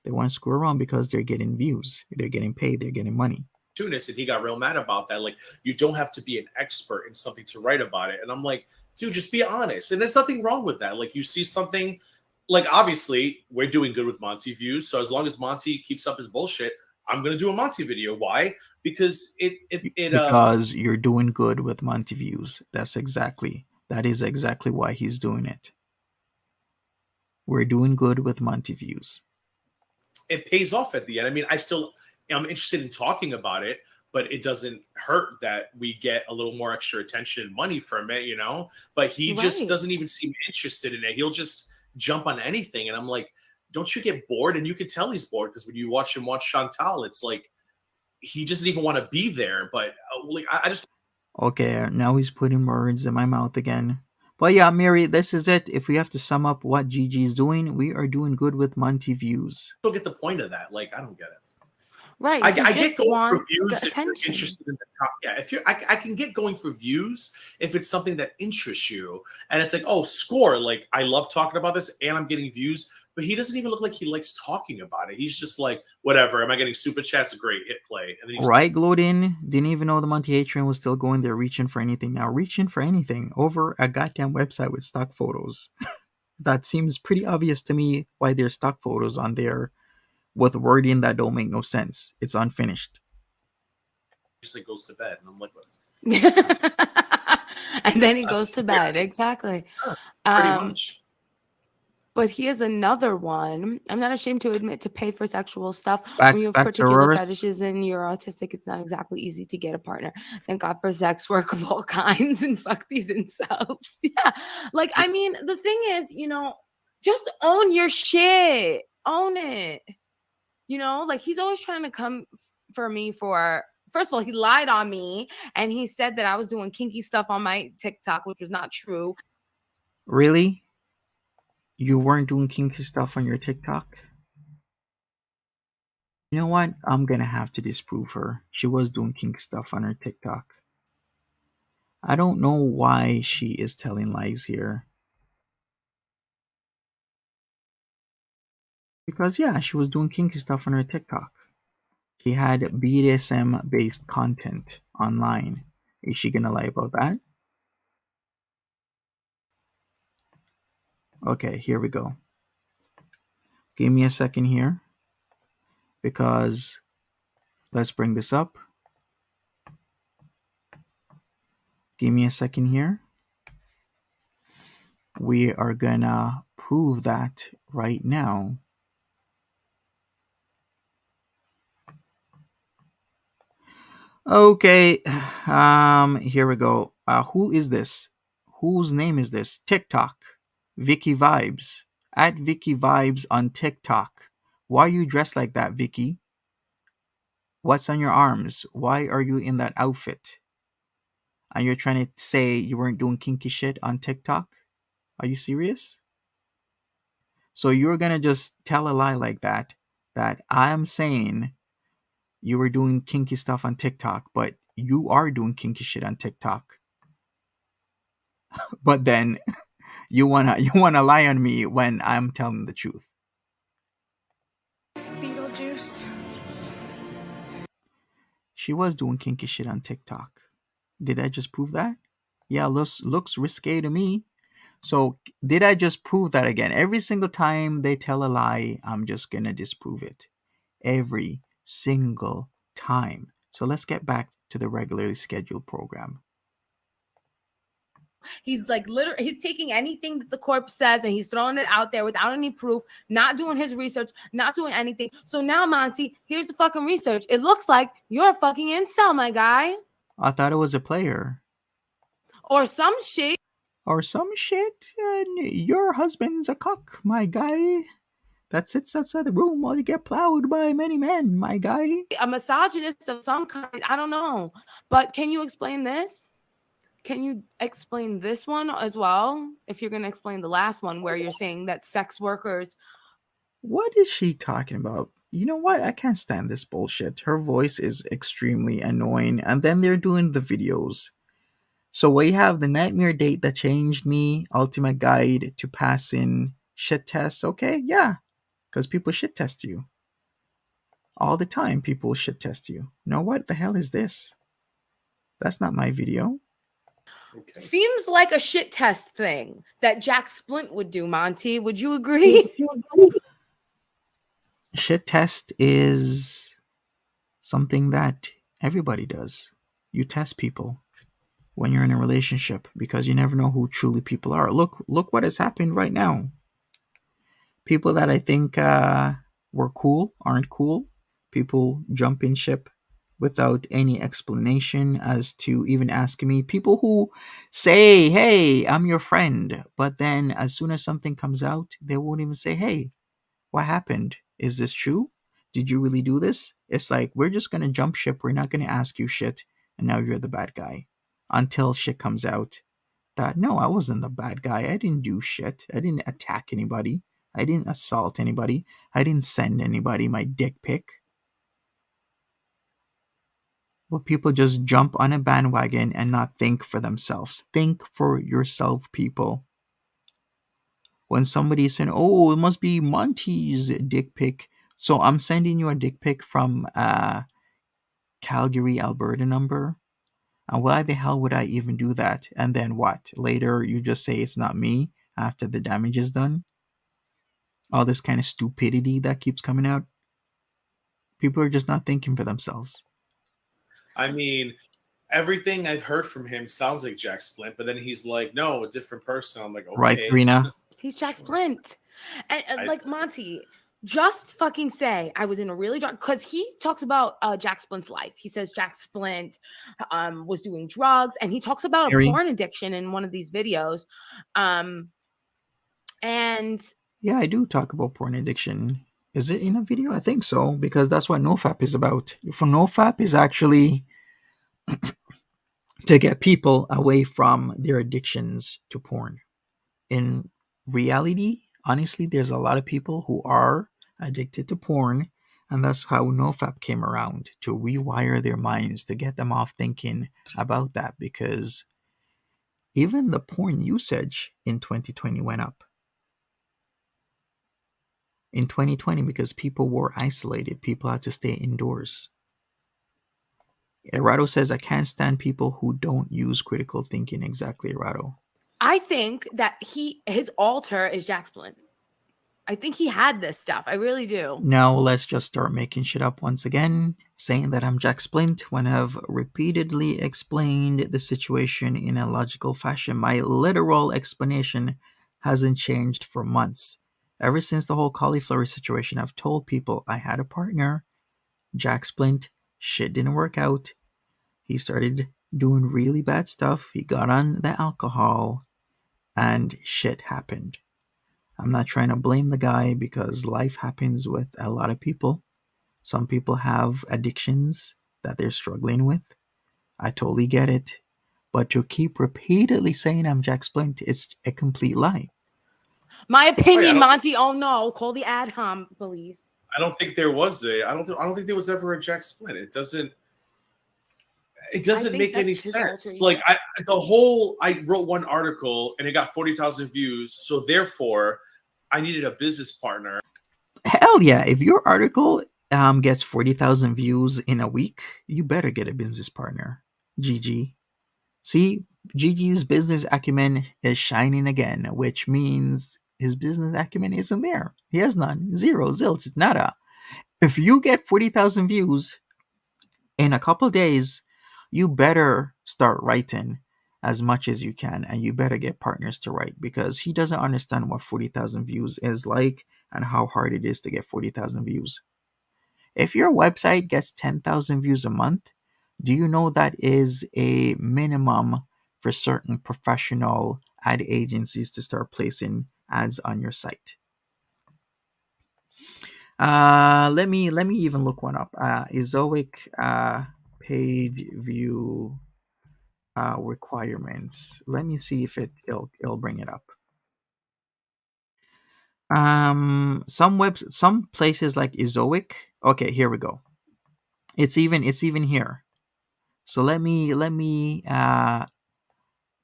They want to screw around because they're getting views. They're getting paid. They're getting money. opportunist, and he got real mad about that. Like, you don't have to be an expert in something to write about it. And I'm like, dude, just be honest. And there's nothing wrong with that. Like, you see something, like, obviously, we're doing good with Monty views. So as long as Monty keeps up his bullshit, I'm gonna do a Monty video. Why? Because Because you're doing good with Monty Views. That is exactly why he's doing it. We're doing good with Monty Views. it pays off at the end. I mean, I'm interested in talking about it, but it doesn't hurt that we get a little more extra attention and money from it, But he just Right. doesn't even seem interested in it. He'll just jump on anything. And I'm like, don't you get bored? And you can tell he's bored because when you watch him watch Chantal, it's like he doesn't even want to be there. But like, I just Okay, now he's putting words in my mouth again. But yeah, Mary, this is it. If we have to sum up what Gigi's doing, we are doing good with Monty Views. don't get the point of that. Like, I don't get it. Right. I He get just going for wants the views if you're attention. interested in the top. Yeah, if I can get going for views if it's something that interests you, and it's like, oh, score. Like, I love talking about this, and I'm getting views. But he doesn't even look like he likes talking about it. He's just like, whatever. Am I getting super chats? Great, hit play. And then you Right, Glodin? Didn't even know the Monty A train was still going there reaching for anything. Now, reaching for anything over a goddamn website with stock photos. That seems pretty obvious to me why there's stock photos on there with wording that don't make no sense. It's unfinished. just like goes to bed, and I'm like, what? And then he goes That's to bed. Exactly. pretty Um, much. But he has another one. I'm not ashamed to admit to pay for sexual stuff. When Facts, you have facts, particular Auroras. fetishes and you're autistic, it's not exactly easy to get a partner. Thank God for sex work of all kinds and fuck these incels. Yeah. Like, I mean, the thing is, just own your shit. Own it. Like he's always trying to come for me for. First of all, he lied on me and he said that I was doing kinky stuff on my TikTok, which was not true. Really? You weren't doing kinky stuff on your TikTok? You know what? I'm gonna have to disprove her. She was doing kinky stuff on her TikTok. I don't know why she is telling lies here. Because yeah, she was doing kinky stuff on her TikTok. She had BDSM based content online. Is she gonna lie about that? Okay, here we go. Give me a second here. Because let's bring this up. Give me a second here. We are gonna prove that right now. Okay, here we go. Who is this? Whose name is this? TikTok. VikkiVibes. At VikkiVibes on TikTok. Why are you dressed like that, Vicky? What's on your arms? Why are you in that outfit? And you're trying to say you weren't doing kinky shit on TikTok? Are you serious? So you're gonna just tell a lie like that I'm saying you were doing kinky stuff on TikTok, but you are doing kinky shit on TikTok. But then you wanna lie on me when I'm telling the truth. Beetlejuice. She was doing kinky shit on TikTok. Did I just prove that? Yeah, looks risque to me. So did I just prove that again? Every single time they tell a lie, I'm just gonna disprove it. Every single time. So let's get back to the regularly scheduled program. He's like literally, he's taking anything that the corpse says and he's throwing it out there without any proof, not doing his research, not doing anything. So now, Monty, here's the fucking research. It looks like you're a fucking incel, my guy. I thought it was a player. Or some shit. Or some shit. Your husband's a cuck, my guy. That sits outside the room while you get plowed by many men, my guy. A misogynist of some kind. I don't know. But can you explain this? Can you explain this one as well? If you're going to explain the last one where you're saying that sex workers. What is she talking about? You know what? I can't stand this bullshit. Her voice is extremely annoying. And then they're doing the videos. So we have the nightmare date that changed me, ultimate guide to passing shit tests. Okay, yeah. Because people shit test you. All the time, people shit test you. You know what the hell is this? That's not my video. Okay. Seems like a shit test thing that Jack Splint would do, Monty. Would you agree? Shit test is something that everybody does. You test people when you're in a relationship because you never know who truly people are. Look what has happened right now. People that I think were cool aren't cool. People jump in ship without any explanation as to even asking me. People who say, hey, I'm your friend. But then as soon as something comes out, they won't even say, hey, what happened? Is this true? Did you really do this? It's like, we're just going to jump ship. We're not going to ask you shit. And now you're the bad guy. Until shit comes out that, no, I wasn't the bad guy. I didn't do shit. I didn't attack anybody. I didn't assault anybody. I didn't send anybody my dick pic. But people just jump on a bandwagon and not think for themselves. Think for yourself, people. When somebody's saying, oh, it must be Monty's dick pic. So I'm sending you a dick pic from Calgary, Alberta number. And why the hell would I even do that? And then what? Later you just say it's not me after the damage is done? All this kind of stupidity that keeps coming out. People are just not thinking for themselves. I mean, everything I've heard from him sounds like Jack Splint, but then he's like, no, a different person. I'm like, okay. Right, Karina? He's Jack Splint. And like, Monty, just fucking say I was in a really dark, because he talks about Jack Splint's life. He says Jack Splint was doing drugs, and he talks about a porn addiction in one of these videos. And yeah, I do talk about porn addiction. Is it in a video? I think so, because that's what NoFap is about. For NoFap is actually to get people away from their addictions to porn. In reality, honestly, there's a lot of people who are addicted to porn, and that's how NoFap came around, to rewire their minds, to get them off thinking about that, because even the porn usage in 2020 went up. In 2020, because people were isolated, people had to stay indoors. Erado says, I can't stand people who don't use critical thinking. Exactly, Erado. I think that his alter is Jack Splint. I think he had this stuff. I really do. Now let's just start making shit up once again, saying that I'm Jack Splint when I've repeatedly explained the situation in a logical fashion. My literal explanation hasn't changed for months. Ever since the whole cauliflower situation, I've told people I had a partner, Jack Splint. Shit didn't work out. He started doing really bad stuff. He got on the alcohol, and shit happened. I'm not trying to blame the guy because life happens with a lot of people. Some people have addictions that they're struggling with. I totally get it. But to keep repeatedly saying I'm Jack Splint, it's a complete lie. My opinion, Monty. Oh no, call the ad hom police. I don't think there was I don't think there was ever a Jack Splint. It doesn't make any sense. Like I wrote one article and it got 40,000 views, so therefore I needed a business partner. Hell yeah! If your article gets 40,000 views in a week, you better get a business partner. GG. See, GG's business acumen is shining again, which means his business acumen isn't there. He has none. Zero, zilch, nada. If you get 40,000 views in a couple days, you better start writing as much as you can, and you better get partners to write, because he doesn't understand what 40,000 views is like and how hard it is to get 40,000 views. If your website gets 10,000 views a month, do you know that is a minimum for certain professional ad agencies to start placing ads on your site? Let me even look one up. Ezoic page view requirements. Let me see if it'll bring it up. Some places like Ezoic. Okay, here we go. It's even here. So let me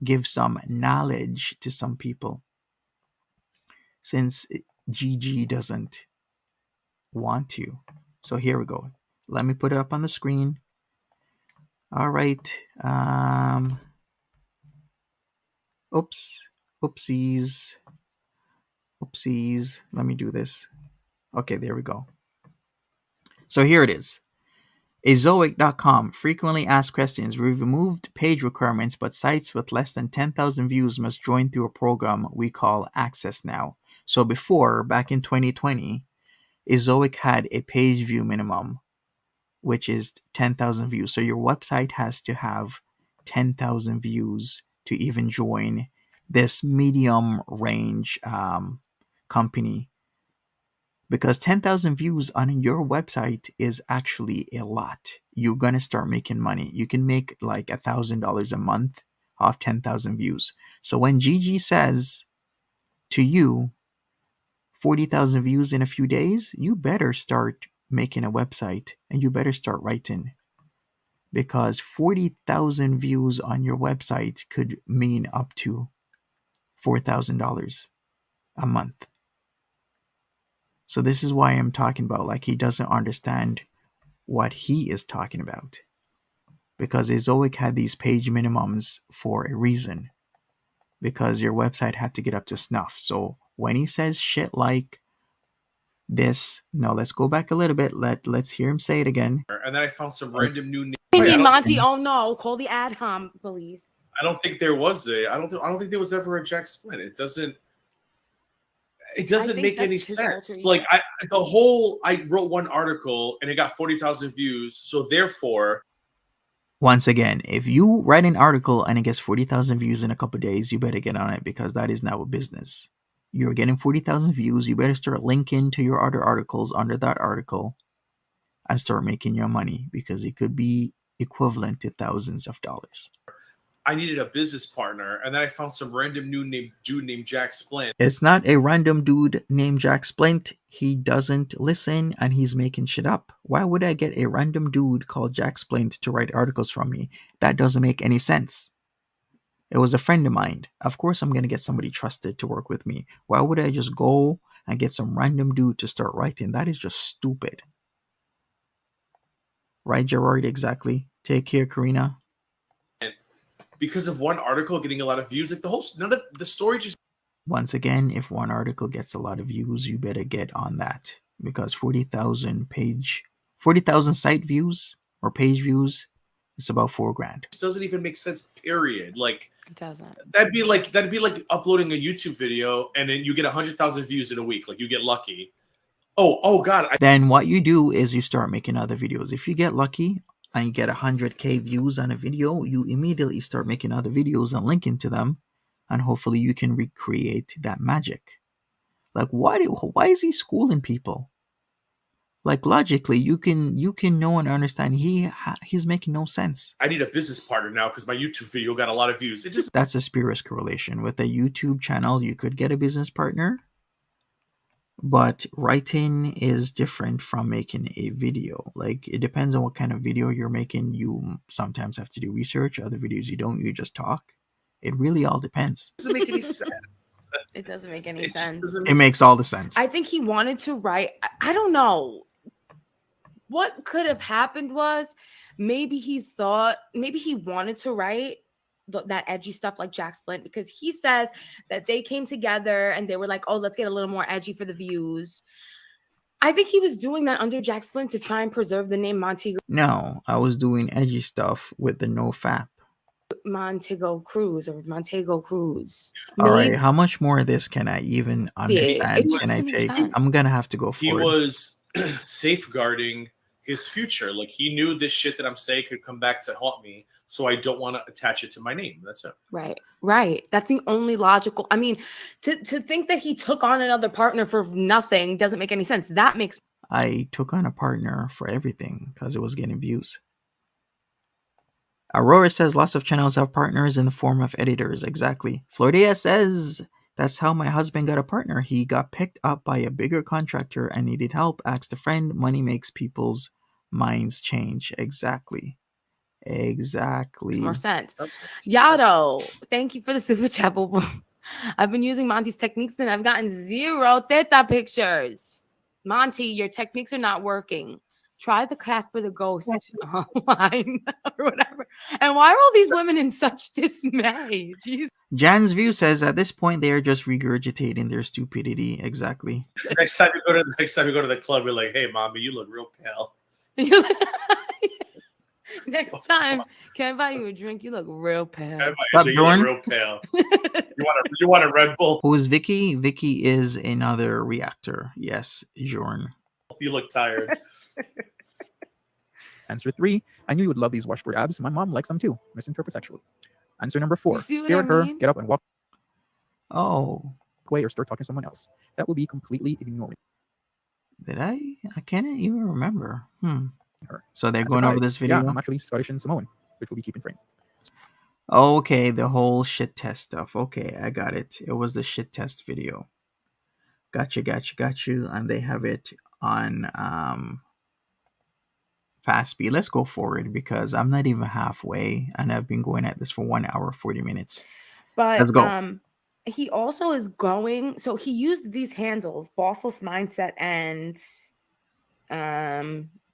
give some knowledge to some people, since GG doesn't want to. So here we go. Let me put it up on the screen. All right. Oopsies. Let me do this. Okay, there we go. So here it is. Ezoic.com frequently asked questions. We've removed page requirements, but sites with less than 10,000 views must join through a program we call Access Now. So before, back in 2020, Ezoic had a page view minimum, which is 10,000 views. So your website has to have 10,000 views to even join this medium range company, because 10,000 views on your website is actually a lot. You're going to start making money. You can make like $1,000 a month off 10,000 views. So when GG says to you 40,000 views in a few days, you better start making a website and you better start writing, because 40,000 views on your website could mean up to $4,000 a month. So this is why I'm talking about, like, he doesn't understand what he is talking about, because Ezoic had these page minimums for a reason, because your website had to get up to snuff. So when he says shit like this, no, let's go back a little bit. Let's hear him say it again. And then I found some random new name. Monty, oh no, call the ad hom police. I don't think there was I don't think there was ever a Jack Splint. It doesn't make any sense. Like I wrote one article and it got 40,000 views. So therefore, once again, if you write an article and it gets 40,000 views in a couple of days, you better get on it, because that is now a business. You're getting 40,000 views. You better start linking to your other articles under that article and start making your money, because it could be equivalent to thousands of dollars. I needed a business partner, and then I found some random dude named Jack Splint. It's not a random dude named Jack Splint. He doesn't listen and he's making shit up. Why would I get a random dude called Jack Splint to write articles from me? That doesn't make any sense. It was a friend of mine. Of course I'm going to get somebody trusted to work with me. Why would I just go and get some random dude to start writing? That is just stupid. Right, Gerard? Exactly. Take care, Karina. Because of one article getting a lot of views, like none of the story just. Once again, if one article gets a lot of views, you better get on that, because 40,000 site views or page views, it's about $4,000. It doesn't even make sense. Period. Like It doesn't. that'd be like uploading a YouTube video and then you get 100,000 views in a week. Like you get lucky. Oh God. Then what you do is you start making other videos. If you get lucky and you get 100K views on a video, you immediately start making other videos and linking to them, and hopefully you can recreate that magic. Like, why is he schooling people? Like, logically, you can know and understand he's making no sense. I need a business partner now because my YouTube video got a lot of views. That's a spurious correlation. With a YouTube channel, you could get a business partner, but writing is different from making a video. Like, it depends on what kind of video you're making. You sometimes have to do research. Other videos you don't. You just talk. It really all depends. It doesn't make any sense. It doesn't make any sense. It makes all the sense. I think he wanted to write. I don't know. What could have happened was maybe he wanted to write that edgy stuff like Jack Splint, because he says that they came together and they were like, oh, let's get a little more edgy for the views. I think he was doing that under Jack Splint to try and preserve the name Montego. No, I was doing edgy stuff with the no fap. Montego Cruz. All right, Maybe how much more of this can I even it understand? just Can I doesn't make take? sense. I'm gonna have to go He forward. was safeguarding his future. Like he knew this shit that I'm saying could come back to haunt me, so I don't want to attach it to my name. That's it. Right. That's the only logical. I mean, to think that he took on another partner for nothing doesn't make any sense. That makes I took on a partner for everything because it was getting views. Aurora says lots of channels have partners in the form of editors. Exactly. Florida says that's how my husband got a partner. He got picked up by a bigger contractor and needed help. Asked a friend. Money makes people's minds change. Exactly. more sense. That's Yado, thank you for the super chat. I've been using Monty's techniques and I've gotten 0 theta pictures. Monty, your techniques are not working. Try the Casper the Ghost line or whatever. And why are all these women in such dismay? Jeez. Jan's View says at this point they are just regurgitating their stupidity. Exactly. next time you go to the club, you're like, "Hey, mommy, you look real pale." Next time, can I buy you a drink? You look real pale. Stop, You Jordan. look real pale. You want a Red Bull? Who is Vicky? Vicky is another reactor. Yes, Jorn. You look tired. Answer 3. I knew you would love these washboard abs. My mom likes them too. Misinterpret sexually. Answer number 4. You see what Stare I at her, mean? get up and walk Oh, away or start talking to someone else. That will be completely ignoring did I? I can't even remember. her. So they're Answer going 5. over this video. Yeah, I'm actually Scottish and Samoan, which will be keeping frame. Okay, the whole shit test stuff. Okay, I got it. It was the shit test video. Got you. And they have it on fast speed. Let's go forward because I'm not even halfway and I've been going at this for 1 hour 40 minutes. But Let's go. he also is going. So he used these handles, bossless mindset and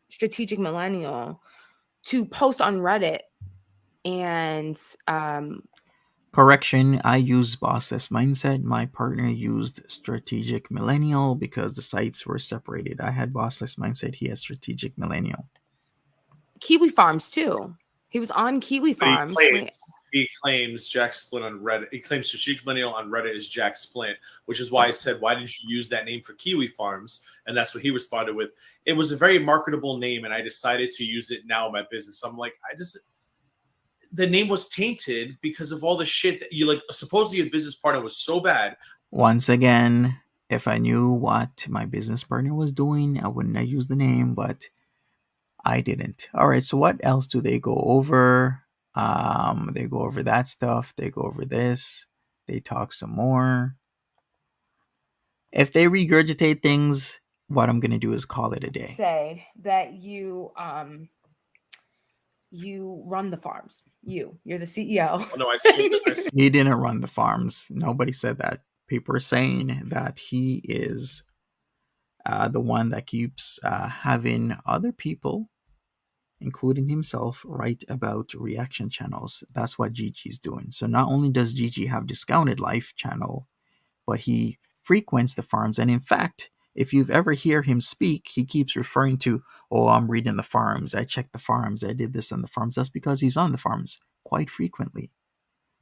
strategic millennial, to post on Reddit. And Correction, I used bossless mindset. My partner used strategic millennial because the sites were separated. I had bossless mindset. He had strategic millennial. Kiwi Farms too. He was on Kiwi But Farms. he claims Jack Splint on Reddit. He claims Strategic Millennial on Reddit is Jack Splint, which is why I said, "Why didn't you use that name for Kiwi Farms?" And that's what he responded with. It was a very marketable name, and I decided to use it now in my business. I'm like, the name was tainted because of all the shit that you like. Supposedly, your business partner was so bad. Once again, if I knew what my business partner was doing, I wouldn't have used the name, but I didn't. All right, so what else do they go over? They go over that stuff. They go over this. They talk some more. If they regurgitate things, what I'm gonna do is call it a day. Say that you run the farms. You're the CEO. Oh, no, I see. He didn't run the farms. Nobody said that. People are saying that he is the one that keeps having other people, including himself, write about reaction channels. That's what Gigi's doing. So not only does Gigi have Discounted Life channel, but he frequents the farms. And in fact, if you've ever hear him speak, he keeps referring to, "Oh, I'm reading the farms. I checked the farms. I did this on the farms." That's because he's on the farms quite frequently.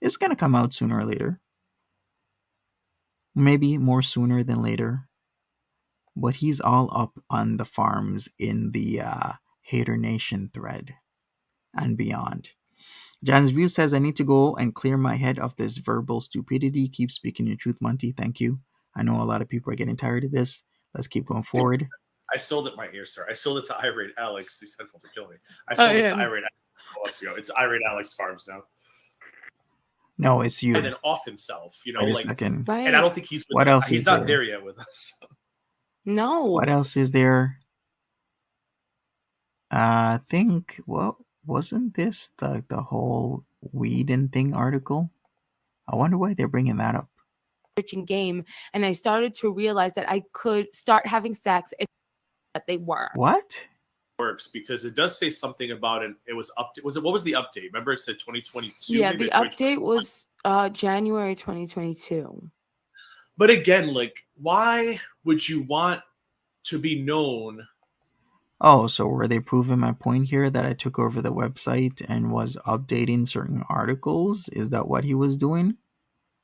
It's going to come out sooner or later. Maybe more sooner than later. But he's all up on the farms in the Hater Nation thread and beyond. Jan's View says, "I need to go and clear my head of this verbal stupidity. Keep speaking your truth, Monty. Thank you. I know a lot of people are getting tired of this. Let's keep going forward." I sold it my ear, sir. I sold it to Irate Alex. These headphones are killing me. I sold it to Irate Alex. Let's go. It's Irate Alex Farms now. No, it's you. And then off himself, Wait a second. Right. And I don't think he's with What else he's is not there? there yet with us. No. What else is there? I think, well, wasn't this the whole weed and thing article? I wonder why they're bringing that up. Searching game, and I started to realize that I could start having sex if that they were. What? Works because it does say something about it. It was up. What was the update? Remember, it said 2022. Yeah, maybe, the or update was January 2022. But again, like, why would you want to be known Oh, so were they proving my point here that I took over the website and was updating certain articles? Is that what he was doing?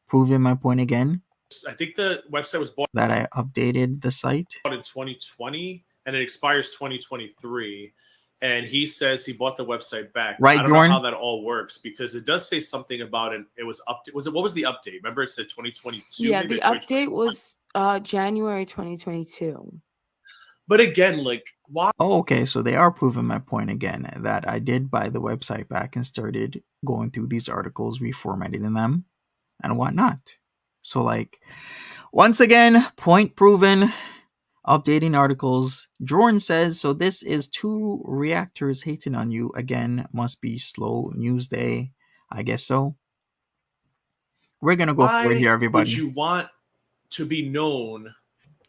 Proving my point again I think the website was bought that I updated the site? in 2020 and it expires 2023. And he says he bought the website back. Right, I don't know how Jordan? that all works because it does say something about it. It was up. Was it? What was the update? Remember, it said 2022. Yeah, maybe, the or update was January 2022. But again, like, why? Oh, okay, so they are proving my point again that I did buy the website back and started going through these articles, reformatting them and whatnot. So, like, once again, point proven. Updating articles. Jordan says, so this is two reactors hating on you again. Must be slow news day. I guess so. We're going to go for it here, Why would everybody. you want to be known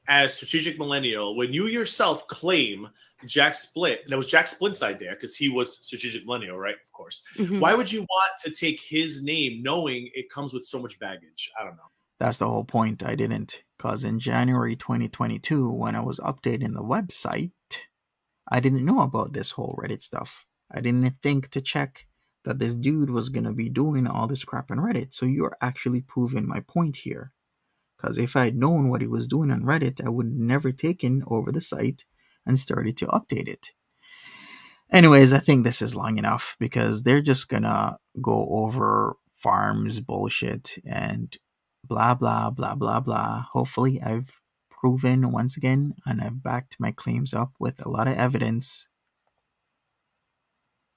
as strategic millennial when you yourself claim Jack Split? And it was Jack Split's idea because he was strategic millennial, right? Of course. Mhm. Why would you want to take his name knowing it comes with so much baggage? I don't know. That's the whole point. I didn't. Because in January 2022, when I was updating the website, I didn't know about this whole Reddit stuff. I didn't think to check that this dude was going to be doing all this crap on Reddit. So you're actually proving my point here. Because if I had known what he was doing on Reddit, I would have never taken over the site and started to update it. Anyways, I think this is long enough because they're just gonna go over farms bullshit and blah blah blah blah blah. Hopefully I've proven once again and I've backed my claims up with a lot of evidence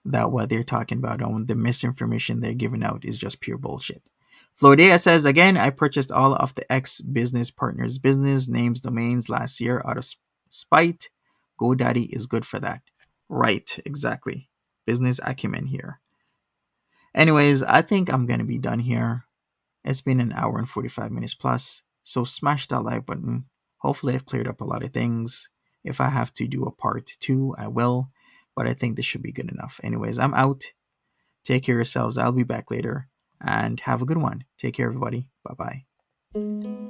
that what they're talking about on the misinformation they're giving out is just pure bullshit. Florida says again, I purchased all of the ex business partners' business names domains last year out of spite. GoDaddy is good for that. Right, exactly. Business acumen here. Anyways, I think I'm going to be done here. It's been an hour and 45 minutes plus. So smash that like button. Hopefully, I've cleared up a lot of things. If I have to do a part 2, I will. But I think this should be good enough. Anyways, I'm out. Take care of yourselves. I'll be back later. And have a good one. Take care, everybody. Bye bye.